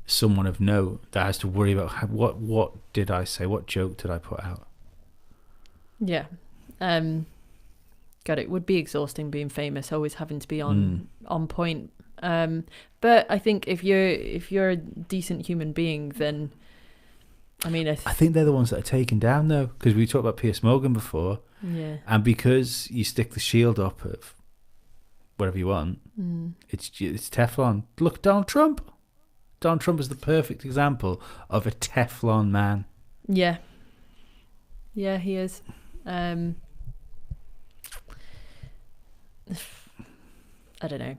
someone of note that has to worry about what did I say, what joke did I put out. Yeah. God, it would be exhausting being famous, always having to be on point. But I think if you're a decent human being, then I mean, I think they're the ones that are taken down though, because we talked about Piers Morgan before, and because you stick the shield up of whatever you want, it's Teflon. Look, Donald Trump. Donald Trump is the perfect example of a Teflon man. Yeah, he is. I don't know.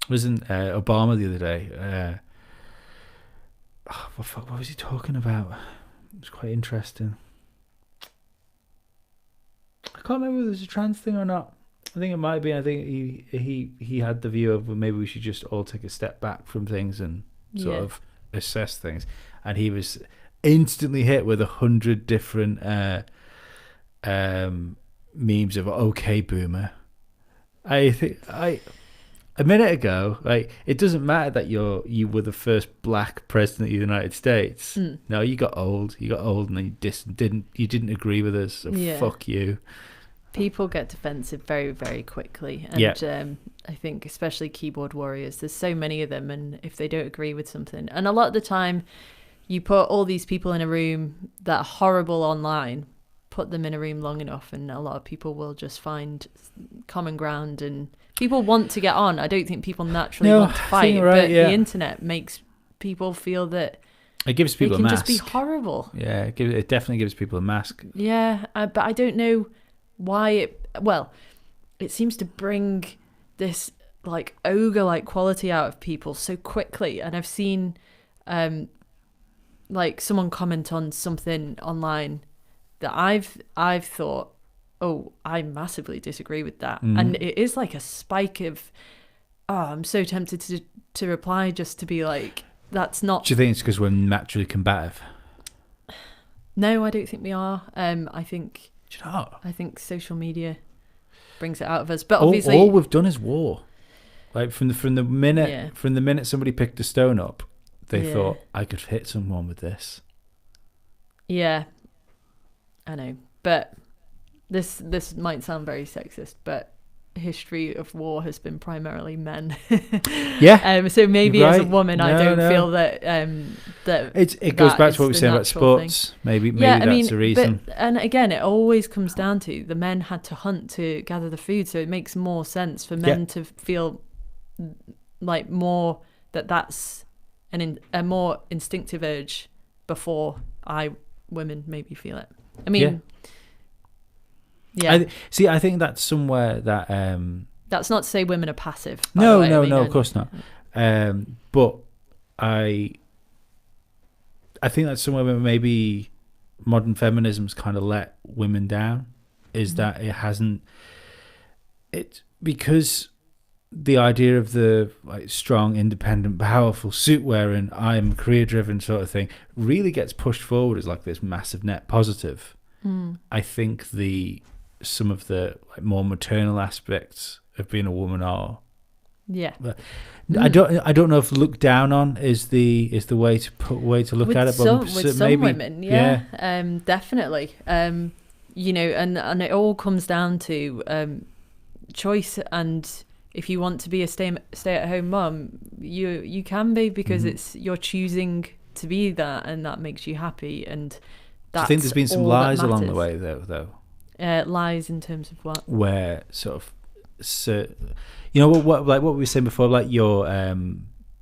Wasn't Obama the other day? What was he talking about? It was quite interesting. I can't remember if it was a trans thing or not. I think it might be. I think he had the view of, well, maybe we should just all take a step back from things and sort of assess things. And he was instantly hit with 100 different memes of "Okay, Boomer." I think a minute ago, like, it doesn't matter that you were the first black president of the United States. No, you got old. You got old, and then you didn't agree with us. So fuck you. People get defensive very, very quickly, and I think especially keyboard warriors. There's so many of them, and if they don't agree with something, and a lot of the time, you put all these people in a room that are horrible online. Put them in a room long enough, and a lot of people will just find common ground, and people want to get on. I don't think people naturally want to fight, but the internet makes people feel that it gives people a mask. Just be horrible. Yeah, it definitely gives people a mask. Yeah, but I don't know why it seems to bring this like ogre-like quality out of people so quickly, and I've seen like someone comment on something online that I've thought, oh, I massively disagree with that. And it is like a spike of, I'm so tempted to reply just to be like, that's not... Do you think it's because we're naturally combative? No, I don't think we are. I think... Do you not? I think social media brings it out of us. But obviously... All we've done is war. Like, from the minute somebody picked a stone up, they thought, I could hit someone with this. Yeah. I know, but this might sound very sexist, but history of war has been primarily men. So maybe as a woman, I don't feel that that it goes back to what we were saying about sports. Thing. Maybe that's the reason. And again, it always comes down to the men had to hunt to gather the food, so it makes more sense for men to feel like more that's a more instinctive urge before women maybe feel it. I mean, I think that's somewhere that... that's not to say women are passive. No, of course not. But I think that's somewhere where maybe modern feminism's kind of let women down, is that it hasn't... because the idea of the like strong, independent, powerful, suit-wearing, I'm career-driven sort of thing really gets pushed forward as like this massive net positive. I think some of the like more maternal aspects of being a woman are. Yeah. I don't know if look down on is the way to look at it, but with some women, definitely. You know, and it all comes down to choice, and if you want to be a stay-at-home mum, you can be, because you're choosing to be that, and that makes you happy. And that's, I think there's been some lies along the way, though. Lies in terms of what? Where sort of, you know, what like what we were saying before, like your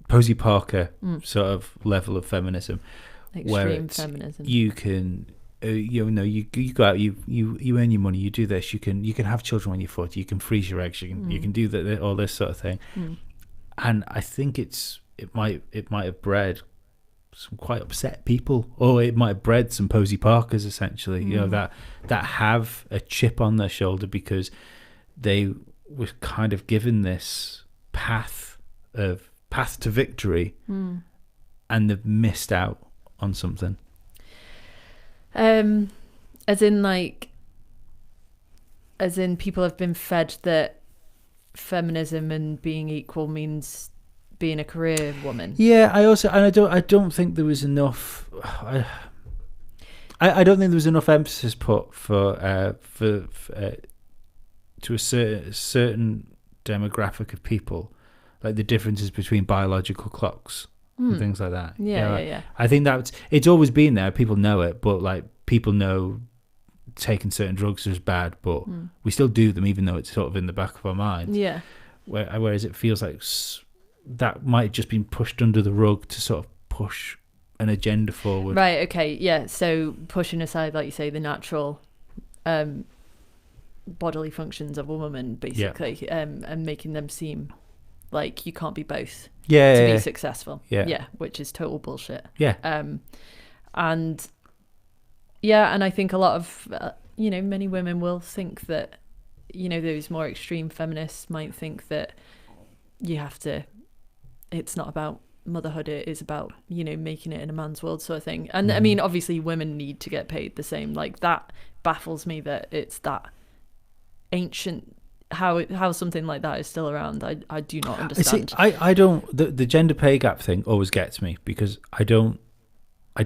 Posey Parker sort of level of feminism, extreme feminism. You can. You go out, you earn your money, you do this, you can have children when you're 40, you can freeze your eggs, you can do all this sort of thing. and I think it might have bred some quite upset people, or it might have bred some Posy Parkers, essentially, that have a chip on their shoulder because they were kind of given this path to victory, and they've missed out on something. As in people have been fed that feminism and being equal means being a career woman. Yeah, I don't think there was enough. I don't think there was enough emphasis put to a certain demographic of people, like the differences between biological clocks and things like that. Yeah. I think it's always been there. People know it, but like people know taking certain drugs is bad, but we still do them, even though it's sort of in the back of our mind. Yeah. Whereas it feels like that might have just been pushed under the rug to sort of push an agenda forward. Right. Okay. Yeah. So pushing aside, like you say, the natural bodily functions of a woman, basically, and making them seem like you can't be both to be successful. Yeah. Which is total bullshit. Yeah. And I think a lot of many women will think that those more extreme feminists might think that you have to. It's not about motherhood, it is about making it in a man's world, sort of thing. And I mean, obviously women need to get paid the same. Like, that baffles me that it's that ancient, how something like that is still around. I do not understand. See, I don't, the gender pay gap thing always gets me because I don't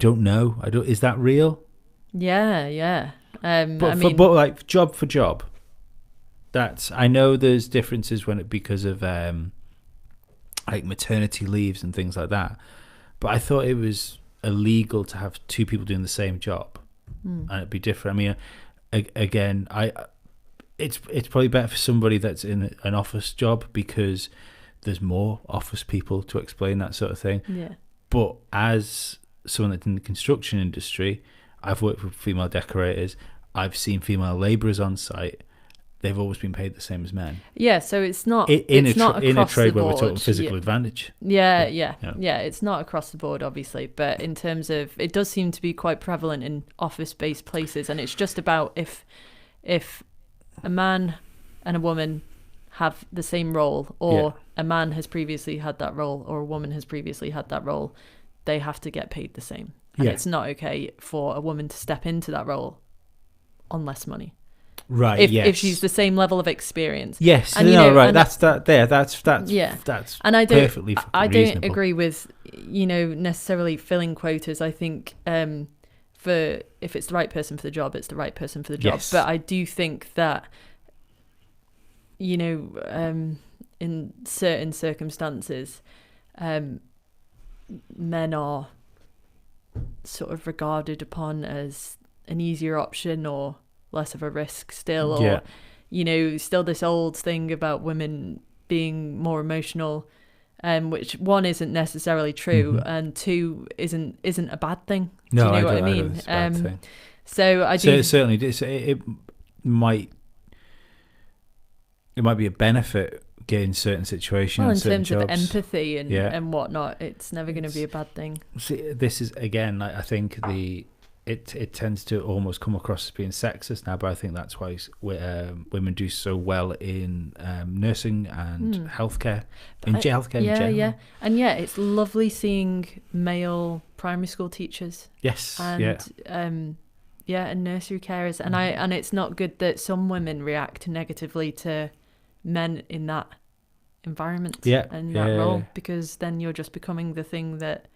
know. Is that real? Yeah. But like job for job, I know there's differences because of like maternity leaves and things like that, but I thought it was illegal to have two people doing the same job, and it'd be different. I mean, again, it's probably better for somebody that's in an office job because there's more office people to explain that sort of thing. Yeah. But as someone that's in the construction industry, I've worked with female decorators. I've seen female labourers on site. They've always been paid the same as men. Yeah, so it's not in a trade where we're talking physical advantage. Yeah. It's not across the board, obviously, but in terms of, it does seem to be quite prevalent in office-based places, and it's just about if a man and a woman have the same role, or a man has previously had that role, or a woman has previously had that role, they have to get paid the same. And it's not okay for a woman to step into that role on less money. Right. If she's the same level of experience. Yes. And, that's and I perfectly don't reasonable. agree with necessarily filling quotas. I think for if it's the right person for the job, it's the right person for the job. Yes. But I do think that in certain circumstances, men are sort of regarded upon as an easier option or less of a risk still, or still this old thing about women being more emotional, which one isn't necessarily true, and two isn't a bad thing. No, do you know what I mean? It's a bad thing. So I do. Certainly, it might be a benefit getting certain situations. Well, in certain terms jobs. of empathy and whatnot, it's never going to be a bad thing. See, this is again, I think it tends to almost come across as being sexist now, but I think that's why women do so well in nursing and healthcare, healthcare in general. Yeah, and it's lovely seeing male primary school teachers. Yes, and and nursery carers, and it's not good that some women react negatively to men in that environment and that role, because then you're just becoming the thing that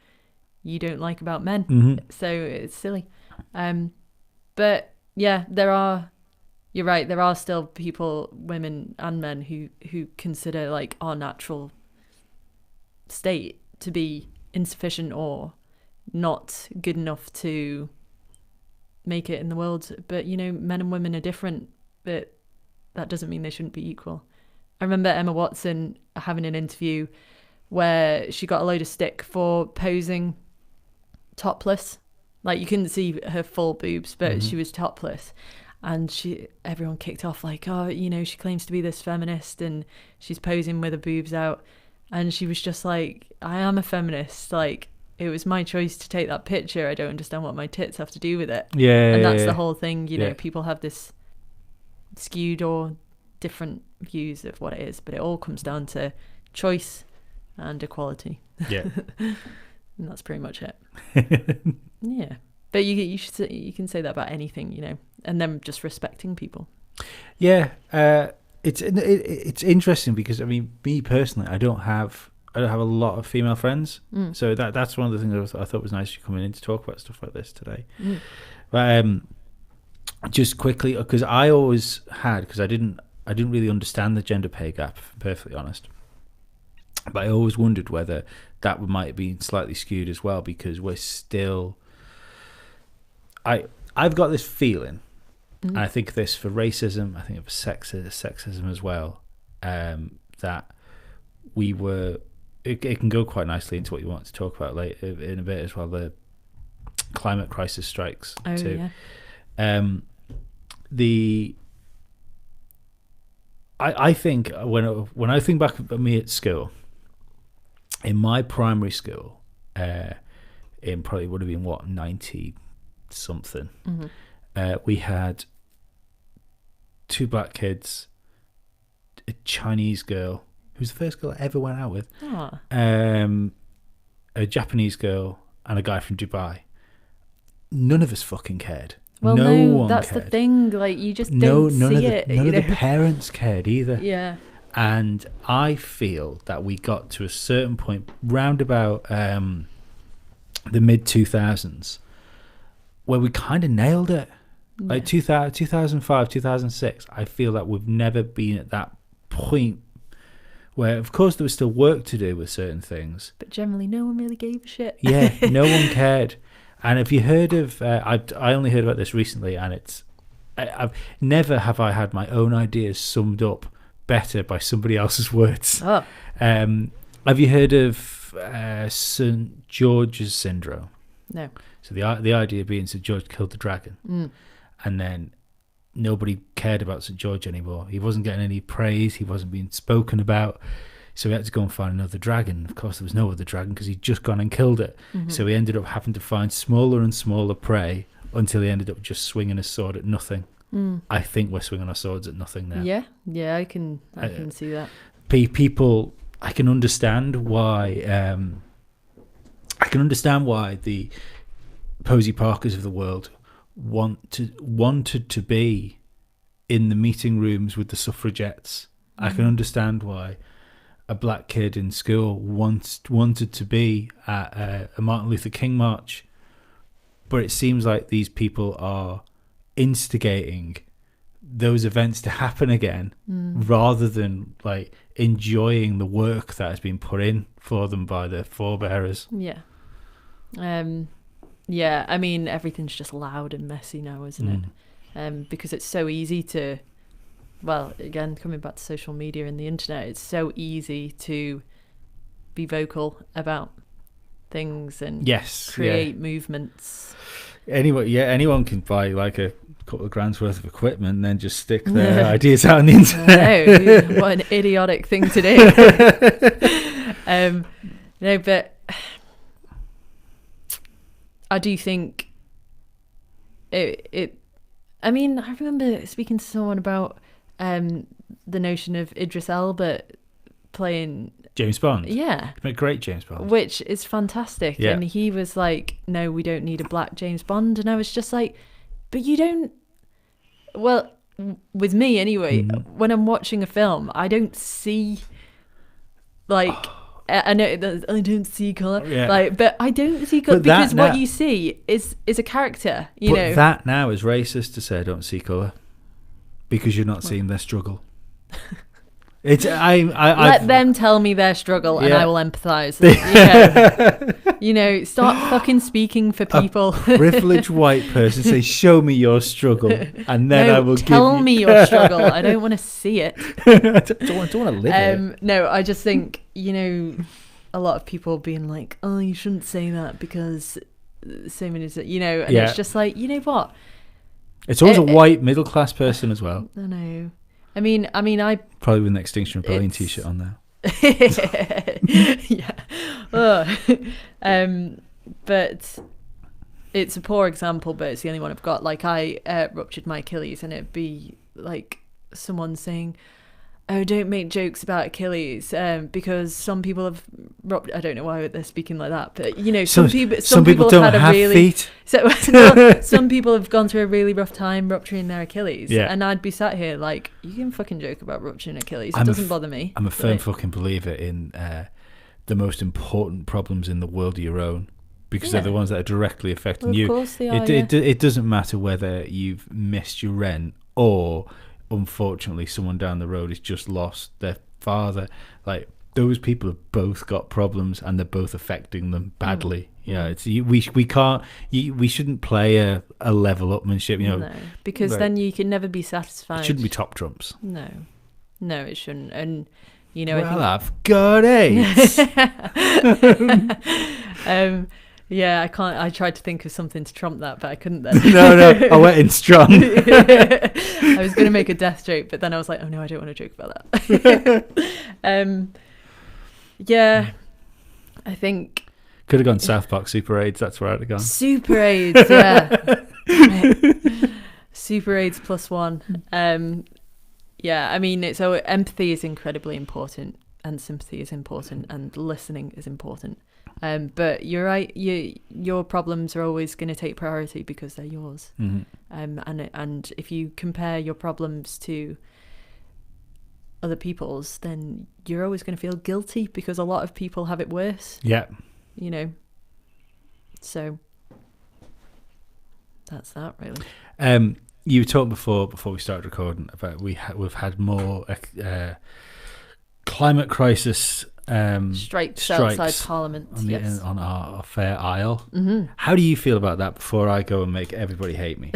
you don't like about men. So it's silly. But you're right, there are still people, women and men, who consider like our natural state to be insufficient or not good enough to make it in the world. But men and women are different, but that doesn't mean they shouldn't be equal. I remember Emma Watson having an interview where she got a load of stick for posing topless. Like, you couldn't see her full boobs, but she was topless, and everyone kicked off like, she claims to be this feminist and she's posing with her boobs out. And she was just like, I am a feminist. Like, it was my choice to take that picture. I don't understand what my tits have to do with it. Yeah. And that's the whole thing. You know, Yeah. people have this skewed or different views of what it is, but it all comes down to choice and equality. Yeah. And that's pretty much it. Yeah. But you can say that about anything, you know, and then just respecting people. Yeah. It's interesting because, I mean, me personally, I don't have a lot of female friends, so that's one of the things I thought was nice you coming in to talk about stuff like this today. But just quickly, because I always had, because I didn't really understand the gender pay gap, if I'm perfectly honest, but I always wondered whether that might be slightly skewed as well, because we're still, I've got this feeling, and I think this for racism, I think for sexism as well, that we were, it can go quite nicely into what you want to talk about later in a bit as well, the climate crisis strikes too. I think when I think back at me at school, in my primary school, in probably would have been 90 something, we had 2 black kids, a Chinese girl who was the first girl I ever went out with, a Japanese girl, and a guy from Dubai. None of us fucking cared. Well, no one that's cared. the thing. Like, you just don't see it. None of the parents cared either. Yeah. And I feel that we got to a certain point, round about the mid 2000s, where we kind of nailed it. Like 2005, 2006, I feel that we've never been at that point where, of course, there was still work to do with certain things. But generally, no one really gave a shit. Yeah, no one cared. And have you heard of, I only heard about this recently, and I've never have I had my own ideas summed up better by somebody else's words. Oh. Have you heard of St. George's syndrome? No. So the idea being St. George killed the dragon. And then nobody cared about St. George anymore. He wasn't getting any praise. He wasn't being spoken about. So he had to go and find another dragon. Of course, there was no other dragon because he'd just gone and killed it. So he ended up having to find smaller and smaller prey until he ended up just swinging his sword at nothing. I think we're swinging our swords at nothing now. Yeah, I can see that. People, I can understand why. I can understand why the Posey Parkers of the world wanted to be in the meeting rooms with the suffragettes. I can understand why a black kid in school wanted to be at a Martin Luther King march, but it seems like these people are instigating those events to happen again, rather than like enjoying the work that has been put in for them by their forebearers. Yeah. Yeah, I mean, everything's just loud and messy now, isn't it? Because it's so easy to, well, again, coming back to social media and the internet, it's so easy to be vocal about things and create movements. Anyone can buy like a couple of grand's worth of equipment and then just stick their ideas out on the internet. No, what an idiotic thing to do. No, but I do think it. I mean, I remember speaking to someone about the notion of Idris Elba playing James Bond. Yeah. A great James Bond. Which is fantastic. Yeah. And he was like, no, we don't need a black James Bond. And I was just like, but you don't. Well, with me anyway, when I'm watching a film, I don't see like. I know I don't see colour, but I don't see colour because what you see is a character, you know. That now is racist to say I don't see colour because you're not seeing their struggle. Let them tell me their struggle and I will empathise. You know, start fucking speaking for people. Privileged white person say, "Show me your struggle," and then I will tell me your struggle. I don't want to see it. I don't want to live it. No, I just think, you know, a lot of people being like, "Oh, you shouldn't say that because so many," you know, and it's just like, you know what? It's always a white middle class person as well. I know. I mean, I probably with an Extinction Rebellion t-shirt on there. Yeah. Ugh. But it's a poor example, but it's the only one I've got. Like, I ruptured my Achilles, and it'd be like someone saying, "Oh, don't make jokes about Achilles, because some people have ruptured." I don't know why they're speaking like that, but you know, some people don't have had have a really feet. well, some people have gone through a really rough time rupturing their Achilles. Yeah. And I'd be sat here like, you can fucking joke about rupturing Achilles. It doesn't bother me. I'm a firm fucking believer in the most important problems in the world are your own, because they're the ones that are directly affecting you. Of course they are. It doesn't matter whether you've missed your rent or, unfortunately, someone down the road has just lost their father. Like, those people have both got problems, and they're both affecting them badly. Yeah, we shouldn't play a level upmanship. You know, no, because then you can never be satisfied. It shouldn't be top trumps. No, it shouldn't. And you know, well, I've got AIDS. Yeah, I can't. I tried to think of something to trump that, but I couldn't then. No, I went in strong. I was going to make a death joke, but then I was like, oh no, I don't want to joke about that. Yeah, I think could have gone South Park Super AIDS. That's where I'd have gone. Super AIDS, yeah. Super AIDS +1. Yeah, I mean, so empathy is incredibly important, and sympathy is important, and listening is important. But you're right. Your problems are always going to take priority because they're yours. Mm-hmm. And if you compare your problems to other people's, then you're always going to feel guilty because a lot of people have it worse. Yeah. You know. So that's that, really. You talked before we started recording about we've had more climate crisis. Strikes outside Parliament on our fair isle. Mm-hmm. How do you feel about that before I go and make everybody hate me?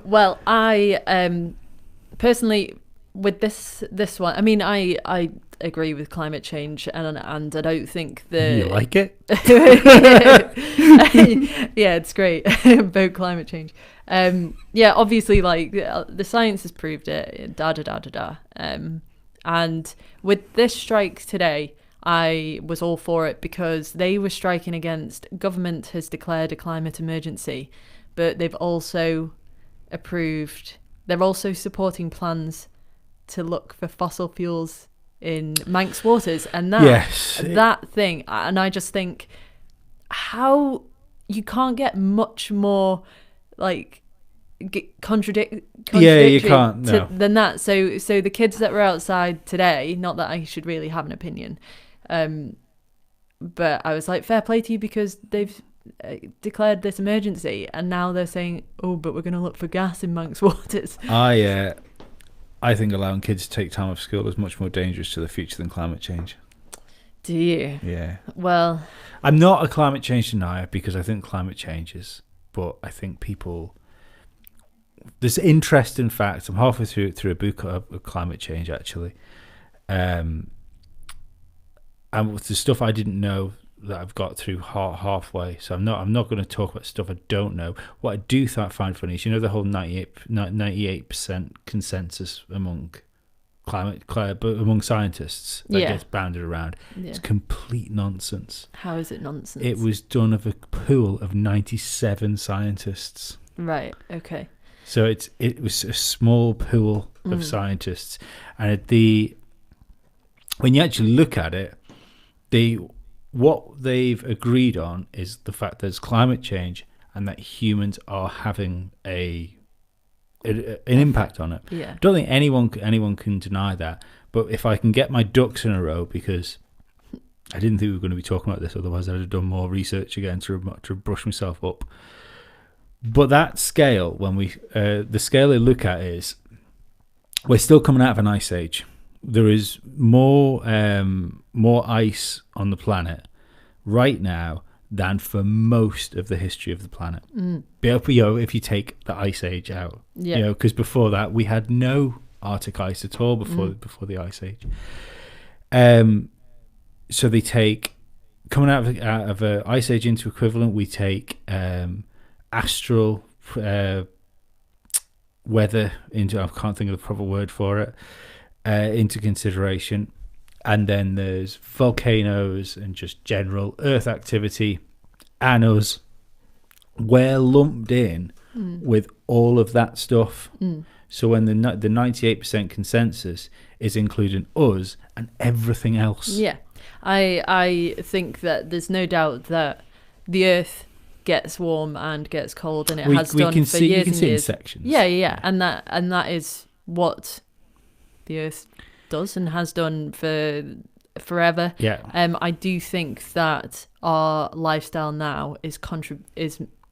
Well, I personally, with this one, I mean, I agree with climate change, and I don't think that you like it. Yeah, it's great about climate change. Yeah, obviously, like the science has proved it. And with this strike today, I was all for it because they were striking against government has declared a climate emergency, but they've also they're also supporting plans to look for fossil fuels in Manx waters. And that thing, and I just think how you can't get much more like contradictory you can't, no. than that. So the kids that were outside today, not that I should really have an opinion, but I was like, fair play to you, because they've declared this emergency, and now they're saying, oh, but we're going to look for gas in Manx waters. I think allowing kids to take time off school is much more dangerous to the future than climate change. Do you? Yeah. Well, I'm not a climate change denier because I think climate changes, but I think there's interesting facts. I'm halfway through a book of climate change, actually, and with the stuff I didn't know that I've got through halfway. So I'm not going to talk about stuff I don't know. What I do find funny is, you know, the whole 98% consensus among among scientists that gets bounded around. Yeah. It's complete nonsense. How is it nonsense? It was done of a pool of 97 scientists. Right. Okay. So it was a small pool of scientists, and when you actually look at it, what they've agreed on is the fact there's climate change and that humans are having an impact on it. Yeah. I don't think anyone can deny that. But if I can get my ducks in a row, because I didn't think we were going to be talking about this, otherwise I'd have done more research again to brush myself up. But that scale, when the scale they look at is, we're still coming out of an ice age. There is more ice on the planet right now than for most of the history of the planet. If you take the ice age out, because before that we had no Arctic ice at all before the ice age. So they take, coming out of an ice age into equivalent, we take astral weather into, I can't think of the proper word for it, into consideration, and then there's volcanoes and just general Earth activity, and us. We're lumped in with all of that stuff. So when the 98% consensus is including us and everything else. Yeah, I think that there's no doubt that the Earth gets warm and gets cold, and it has done for years and years. You can see in sections. Yeah, and that is what the Earth does and has done for forever. Yeah. I do think that our lifestyle now is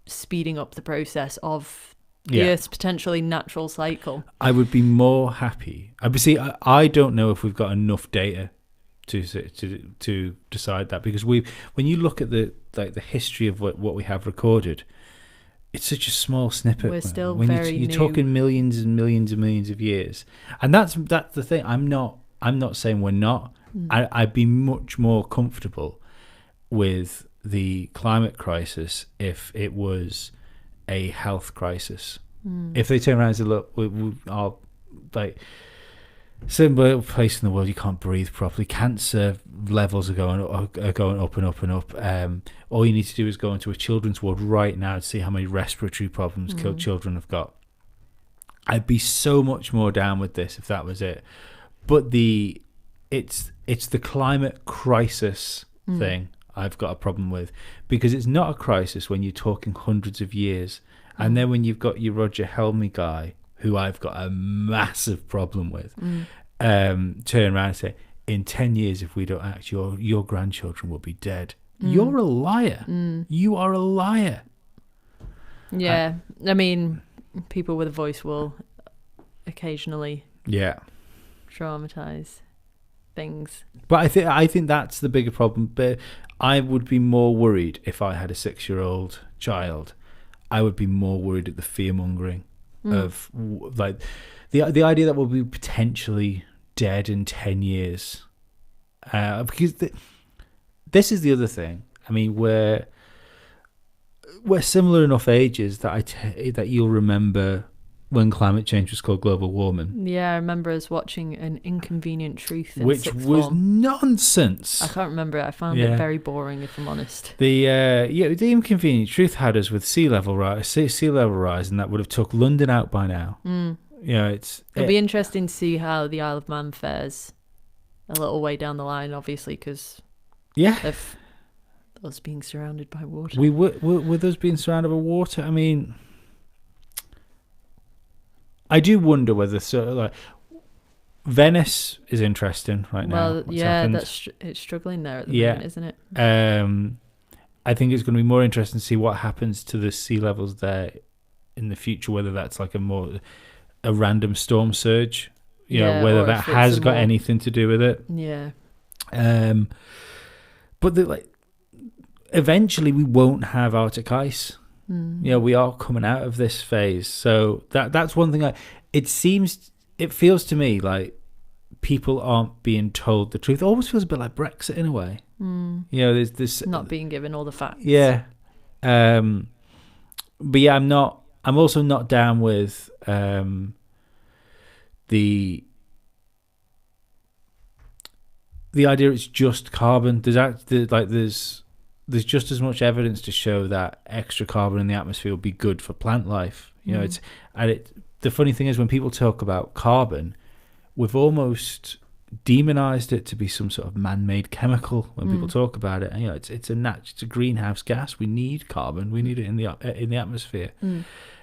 speeding up the process of the Earth's potentially natural cycle. I would be more happy. I don't know if we've got enough data to decide that, because when you look at the history of what we have recorded, it's such a small snippet. We're still you're talking millions and millions and millions of years, and that's the thing. I'm not saying we're not. I'd be much more comfortable with the climate crisis if it was a health crisis. If they turn around and say, look, we are like similar place in the world, you can't breathe properly, cancer levels are going up and up and up, all you need to do is go into a children's ward right now to see how many respiratory problems children have got. I'd be so much more down with this if that was it. But it's the climate crisis thing I've got a problem with, because it's not a crisis when you're talking hundreds of years, and then when you've got your Roger Helmy guy, who I've got a massive problem with, turn around and say, in 10 years, if we don't act, your grandchildren will be dead. You're a liar. You are a liar. Yeah, I mean, people with a voice will occasionally traumatize things. But I think that's the bigger problem. But I would be more worried if I had a 6-year-old child. I would be more worried at the fear mongering of like the idea that we'll be potentially dead in 10 years, because this is the other thing. I mean, we're similar enough ages that you'll remember when climate change was called global warming. Yeah, I remember us watching An Inconvenient Truth in which sixth was form. Nonsense. I can't remember it. I found it very boring, if I'm honest. The Inconvenient Truth had us with sea level rise, and that would have took London out by now. It'll be interesting to see how the Isle of Man fares a little way down the line, obviously, because of us being surrounded by water. With us being surrounded by water, I mean, I do wonder whether Venice is interesting right now. Well, it's struggling there at the moment, isn't it? I think it's going to be more interesting to see what happens to the sea levels there in the future, whether that's like a random storm surge, whether that has got anything to do with it. Yeah. But eventually we won't have Arctic ice. We are coming out of this phase, so that's one thing. It feels to me like people aren't being told the truth. It almost feels a bit like Brexit in a way. There's this not being given all the facts. Yeah, but yeah, I'm also not down with the idea it's just carbon. There's just as much evidence to show that extra carbon in the atmosphere will be good for plant life. The funny thing is, when people talk about carbon, we've almost demonized it to be some sort of man-made chemical when people talk about it. And, it's a greenhouse gas. We need carbon. We need it in the atmosphere.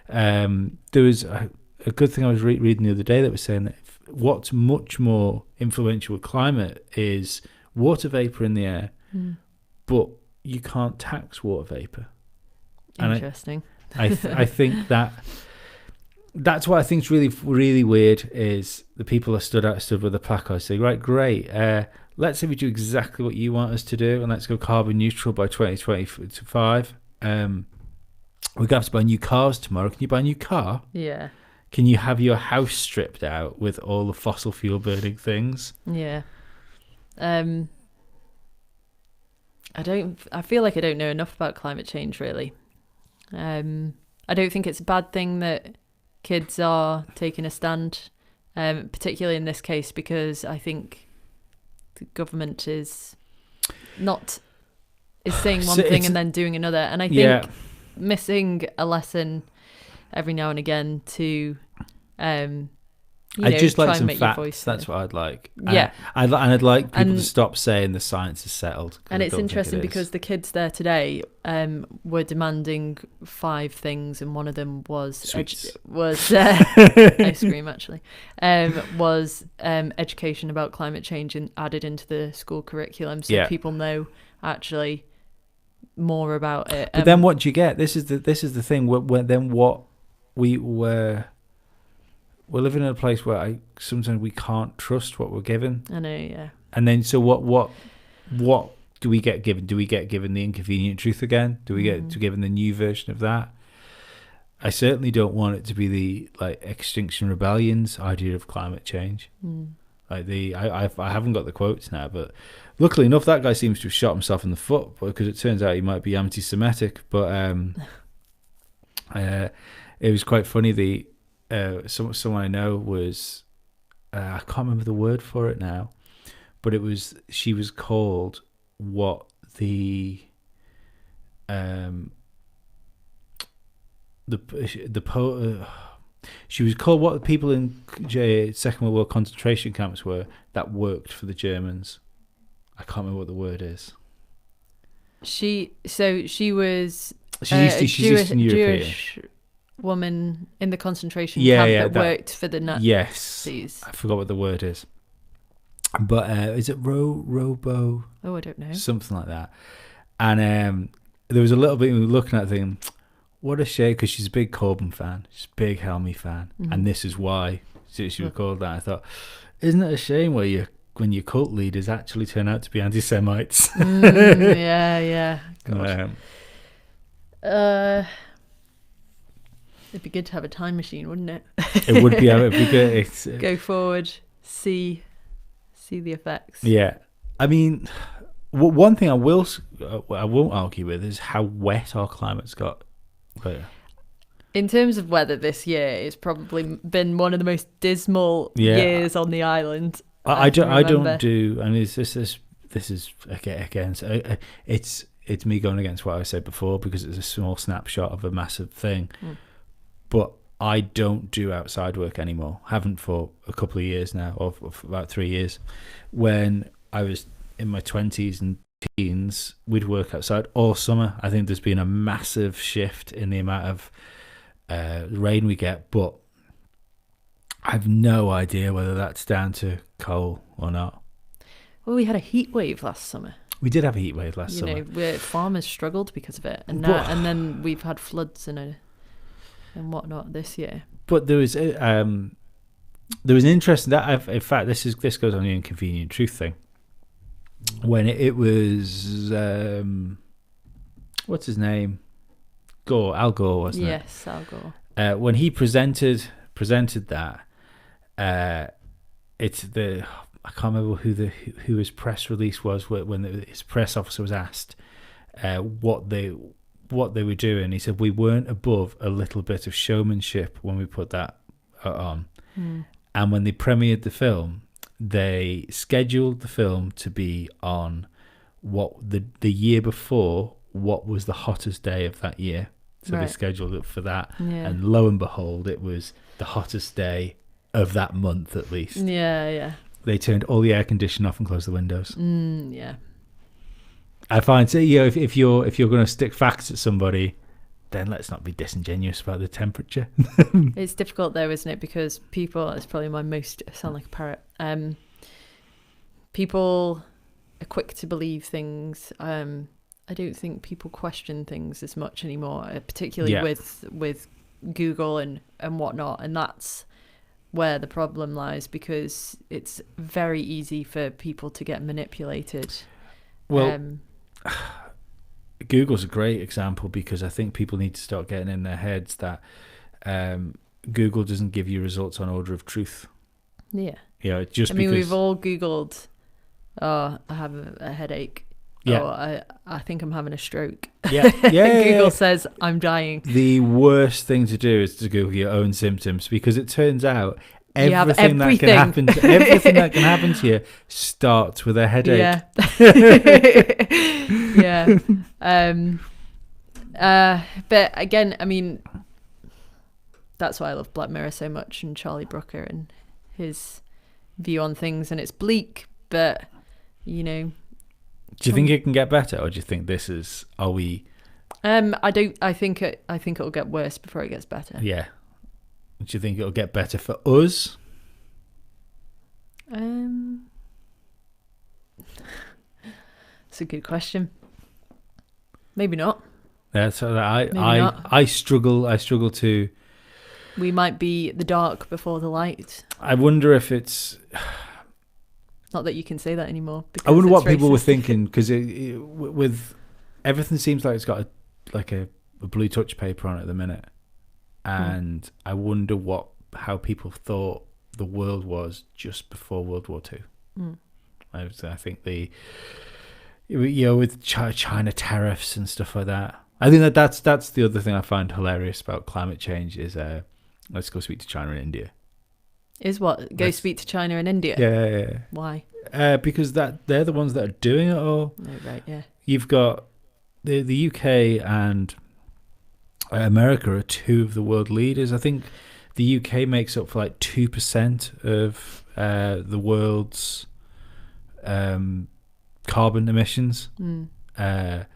There was a good thing I was reading the other day that was saying that what's much more influential with climate is water vapor in the air, but you can't tax water vapor. Interesting. I think that's what I think is really, really weird, is the people that stood with the placards saying, right, great, let's say we do exactly what you want us to do, and let's go carbon neutral by 2025. We're going to have to buy new cars tomorrow. Can you buy a new car? Yeah. Can you have your house stripped out with all the fossil fuel burning things? Yeah. I feel like I don't know enough about climate change, really. I don't think it's a bad thing that kids are taking a stand, particularly in this case, because I think the government is saying one thing and then doing another. And I think missing a lesson every now and again to I'd just try like and some make your facts. voice That's what I'd like. Yeah. I'd like people to stop saying the science is settled. And it's interesting because the kids there today were demanding 5 things, and one of them was ice cream, actually, was education about climate change and added into the school curriculum, so people know actually more about it. But then what do you get? This is the thing. We're living in a place where sometimes we can't trust what we're given. I know, yeah. And then so what do we get given? Do we get given the inconvenient truth again? Do we get given the new version of that? I certainly don't want it to be the Extinction Rebellion's idea of climate change. I haven't got the quotes now, but luckily enough, that guy seems to have shot himself in the foot because it turns out he might be anti-Semitic. But it was quite funny. Someone I know was I can't remember the word for it now, but she was called what the she was called what the people in Second World War concentration camps were that worked for the Germans. I can't remember what the word is. She was she's Eastern European. Jewish woman in the concentration camp that worked for the Nazis. Yes, I forgot what the word is, but is it robo? Oh, I don't know. Something like that. And there was a little bit we were looking at thinking, what a shame, because she's a big Corbyn fan, she's a big Helmy fan, and this is why she was called that. I thought, isn't it a shame when your cult leaders actually turn out to be anti-Semites? Yeah. God. It'd be good to have a time machine, wouldn't it? It would be. It'd be good. Go forward, see the effects. Yeah, I mean, one thing I won't argue with is how wet our climate's got. But in terms of weather this year, it's probably been one of the most dismal years on the island. I don't do, and this is again. It's me going against what I said before because it's a small snapshot of a massive thing. But I don't do outside work anymore. Haven't for a couple of years now, or for about 3 years. When I was in my 20s and teens, we'd work outside all summer. I think there's been a massive shift in the amount of rain we get, but I've no idea whether that's down to coal or not. Well, we had a heat wave last summer. We did have a heat wave last summer. Where farmers struggled because of it, and then we've had floods and whatnot this year. But there was an interesting in fact this goes on the inconvenient truth thing. When it was what's his name? Al Gore, wasn't it? Yes, Al Gore. When he presented that, it's the I can't remember who his press release was when his press officer was asked what they were doing. He said, we weren't above a little bit of showmanship when we put that on. And when they premiered the film, they scheduled the film to be on what the year before what was the hottest day of that year. So they scheduled it for that, and lo and behold, it was the hottest day of that month at least. Yeah. They turned all the air conditioning off and closed the windows. Yeah. I find, if you're going to stick facts at somebody, then let's not be disingenuous about the temperature. It's difficult though, isn't it? Because people, it's probably I sound like a parrot. People are quick to believe things. I don't think people question things as much anymore, particularly with Google and whatnot. And that's where the problem lies, because it's very easy for people to get manipulated. Well, Google's a great example, because I think people need to start getting in their heads that Google doesn't give you results on order of truth. Yeah. Just because... I mean, we've all Googled, I have a headache. Yeah. Or I think I'm having a stroke. Yeah. Google says I'm dying. The worst thing to do is to Google your own symptoms, because it turns out You have everything that can happen to, everything that can happen to you starts with a headache. Yeah. But again, I mean, that's why I love Black Mirror so much, and Charlie Brooker and his view on things. And it's bleak, but you know. Do you think it can get better, or do you think this is? Are we? I don't. I think it'll get worse before it gets better. Yeah. Do you think it'll get better for us? It's a good question. Maybe not. Yeah, so I struggle to. We might be the dark before the light. I wonder if it's. Not that you can say that anymore. I wonder what people were thinking, because with everything seems like it's got a blue touch paper on it at the minute, and I wonder how people thought the world was just before World War II. I think with China tariffs and stuff like that. I think that's the other thing I find hilarious about climate change is let's go speak to China and India. Is what? Go speak to China and India? Yeah. Why? Because they're the ones that are doing it all. Oh, right, yeah. You've got the UK and America are two of the world leaders. I think the UK makes up for like 2% of the world's carbon emissions. And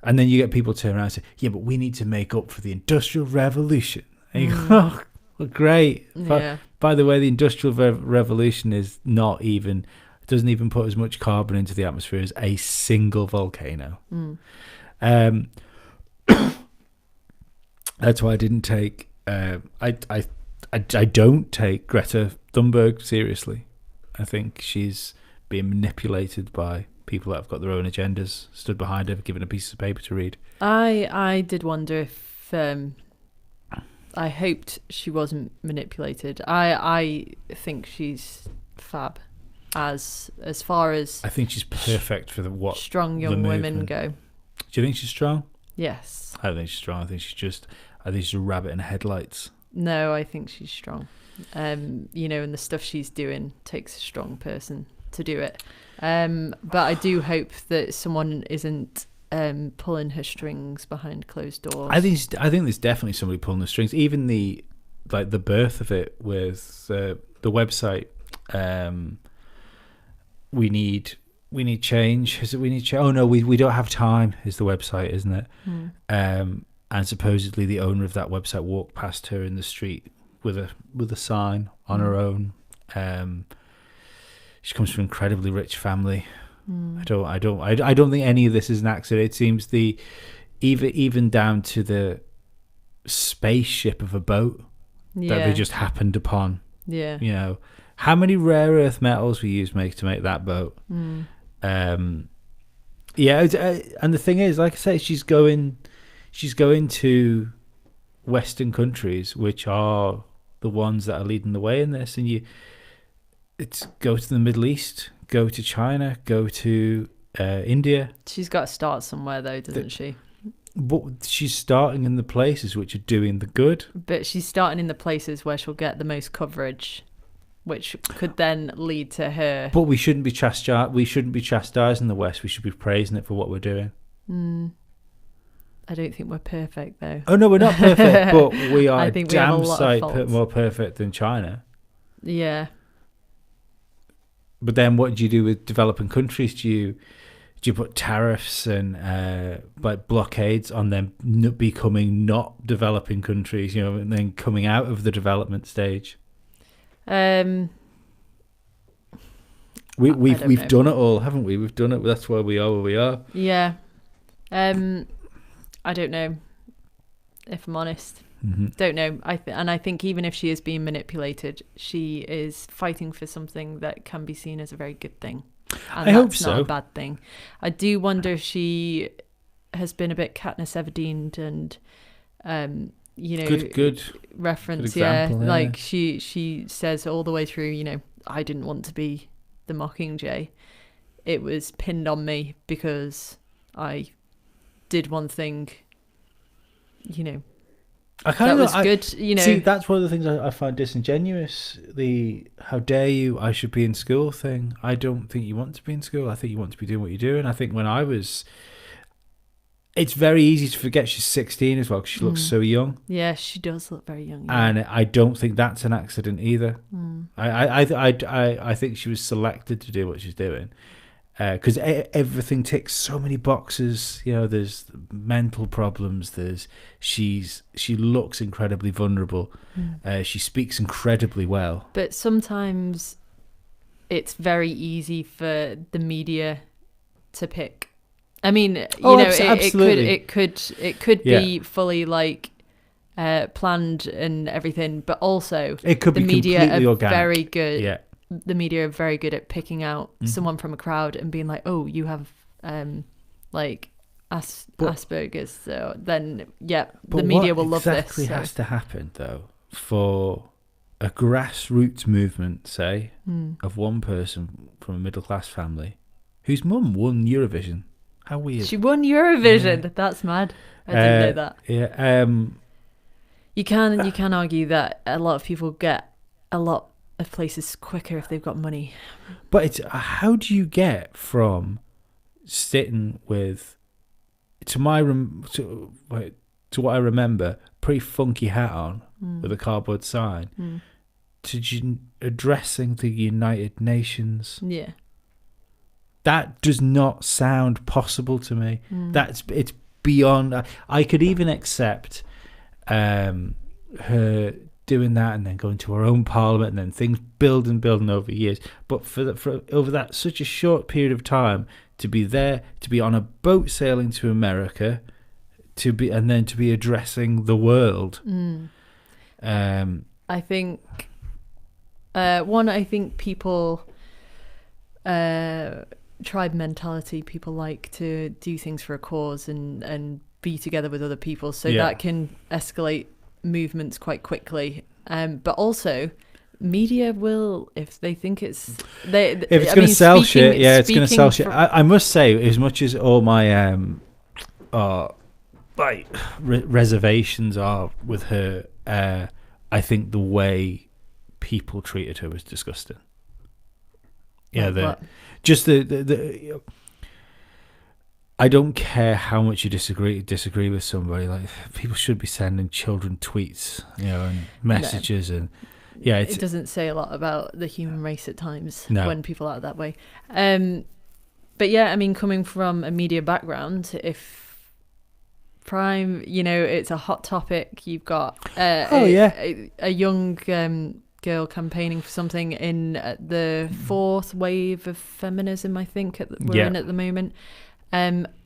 then you get people turn around and say, yeah, but we need to make up for the Industrial Revolution. And you go, oh, well, great. Yeah. By the way, the Industrial Revolution is not even, doesn't even put as much carbon into the atmosphere as a single volcano. That's why I didn't take, I don't take Greta Thunberg seriously. I think she's being manipulated by people that have got their own agendas, stood behind her, given a piece of paper to read. I did wonder if I hoped she wasn't manipulated. I think she's fab as far as I think she's perfect for what strong young women go. Do you think she's strong? Yes. I don't think she's strong. I think she's a rabbit in headlights. No, I think she's strong. And the stuff she's doing takes a strong person to do it. But I do hope that someone isn't pulling her strings behind closed doors. I think there's definitely somebody pulling the strings. Even the birth of it with the website. We need change. Is it we need change? Oh no, we don't have time. Is the website, isn't it? And supposedly the owner of that website walked past her in the street with a sign on her own. She comes from an incredibly rich family. I don't think any of this is an accident. It seems even down to the spaceship of a boat that they just happened upon. Yeah. How many rare earth metals we use to make that boat? And the thing is, like I say, she's going to Western countries, which are the ones that are leading the way in this, and it's go to the Middle East, go to China, go to India. She's got to start somewhere though, doesn't she? But she's starting in the places which are doing the good. But she's starting in the places where she'll get the most coverage, which could then lead to her. But we shouldn't be chastising the West. We should be praising it for what we're doing. I don't think we're perfect though. Oh no, we're not perfect, but we are I think we have a damn lot sight of faults. more perfect than China. Yeah. But then what do you do with developing countries? Do you put tariffs and blockades on them becoming not developing countries, and then coming out of the development stage? We've done it all, haven't we? We've done it. That's why we are where we are. Yeah. I don't know, if I'm honest. Don't know. I think even if she is being manipulated, she is fighting for something that can be seen as a very good thing. And I hope that's so. not a bad thing. I do wonder if she has been a bit Katniss Everdeen'd and good reference. good example, yeah. Like she says all the way through, I didn't want to be the Mockingjay. It was pinned on me because I did one thing, That was good, you know. See, that's one of the things I find disingenuous. The "how dare you, I should be in school" thing. I don't think you want to be in school. I think you want to be doing what you're doing. I think when I was... It's very easy to forget she's 16 as well, because she looks so young. Yeah, she does look very young. Yeah. And I don't think that's an accident either. I think she was selected to do what she's doing. Because everything ticks so many boxes. You know, there's mental problems. She looks incredibly vulnerable. She speaks incredibly well. But sometimes it's very easy for the media to pick. I mean, it could be fully like planned and everything, but also it could the be media completely are organic. very good. Yeah. The media are very good at picking out someone from a crowd and being like, "Oh, you have like Asperger's." So then, the media will love this. What exactly has to happen though for a grassroots movement, say, of one person from a middle class family whose mum won Eurovision? How weird! She won Eurovision. Yeah. That's mad. I didn't know that. Yeah. You can argue that a lot of people get a lot of places quicker if they've got money. But it's how do you get from sitting with to what I remember, pretty funky hat on with a cardboard sign to addressing the United Nations? Yeah. That does not sound possible to me. It's beyond. I could even accept her doing that and then going to her own parliament and then things building over years. But for over that such a short period of time to be there, to be on a boat sailing to America, and then to be addressing the world. I think I think people tribe mentality. People like to do things for a cause and be together with other people, so that can escalate movements quite quickly. But also media will, if they think it's if it's going to sell shit, it's going to sell shit. I must say, as much as all my reservations are with her, I think the way people treated her was disgusting. Yeah, I don't care how much you disagree with somebody. Like, people should be sending children tweets, and messages, and it doesn't say a lot about the human race at times when people are that way. But I mean, coming from a media background, if Prime, it's a hot topic. You've got a young girl campaigning for something in the fourth wave of feminism, I think we're in at the moment.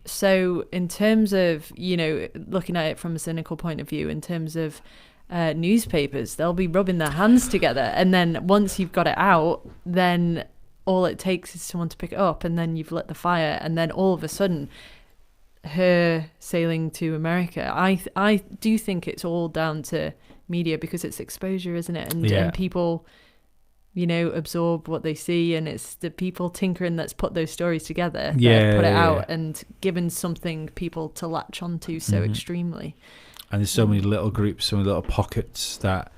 So in terms of, looking at it from a cynical point of view, in terms of newspapers, they'll be rubbing their hands together. And then once you've got it out, then all it takes is someone to pick it up, and then you've lit the fire. And then all of a sudden, her sailing to America, I do think it's all down to media, because it's exposure, isn't it? And people... absorb what they see, and it's the people tinkering that's put those stories together, that put it out and given something people to latch onto so extremely. And there's so many little groups, so many little pockets that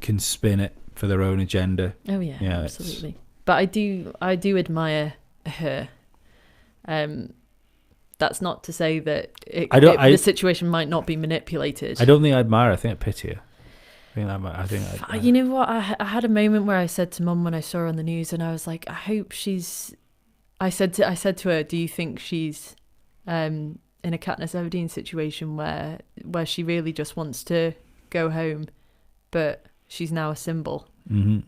can spin it for their own agenda. Oh yeah, absolutely. But I do admire her. That's not to say that the situation might not be manipulated. I don't think I admire her. I think I pity her. You know what? I had a moment where I said to Mum when I saw her on the news, and I was like, I hope she's. I said to her, do you think she's in a Katniss Everdeen situation where she really just wants to go home, but she's now a symbol? And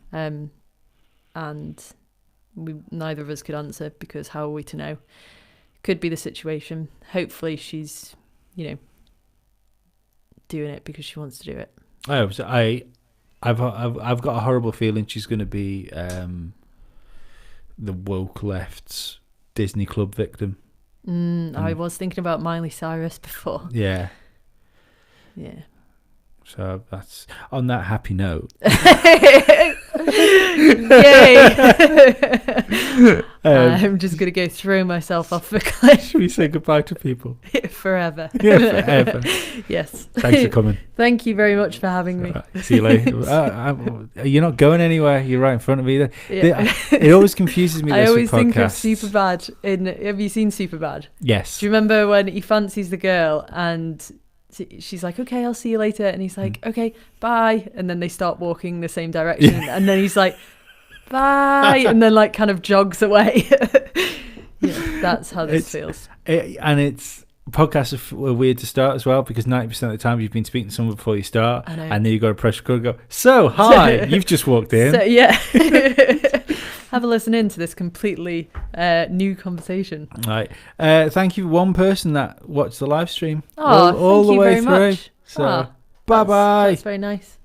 neither of us could answer, because how are we to know? Could be the situation. Hopefully, she's doing it because she wants to do it. I've got a horrible feeling she's going to be the woke left's Disney Club victim. I was thinking about Miley Cyrus before. Yeah. So that's on that happy note. Yay! I'm just going to go throw myself off the cliff. Should we say goodbye to people? Forever. Yeah, forever. Yes. Thanks for coming. Thank you very much for having me. Right, see you later. You're not going anywhere. You're right in front of me. Yeah. It always confuses me. I always think of podcasts. Superbad. Have you seen Superbad? Yes. Do you remember when he fancies the girl and she's like, okay, I'll see you later, and he's like, okay, bye, and then they start walking the same direction, and then he's like, bye, and then like kind of jogs away. Yeah, that's how this feels. And it's podcasts are weird to start as well, because 90% of the time you've been speaking to someone before you start, and then you got to press record and go, so hi, you've just walked in. So, yeah. Have a listen in to this completely new conversation. Right. Thank you, one person that watched the live stream all the way very through. Much. So, bye-bye. That's very nice.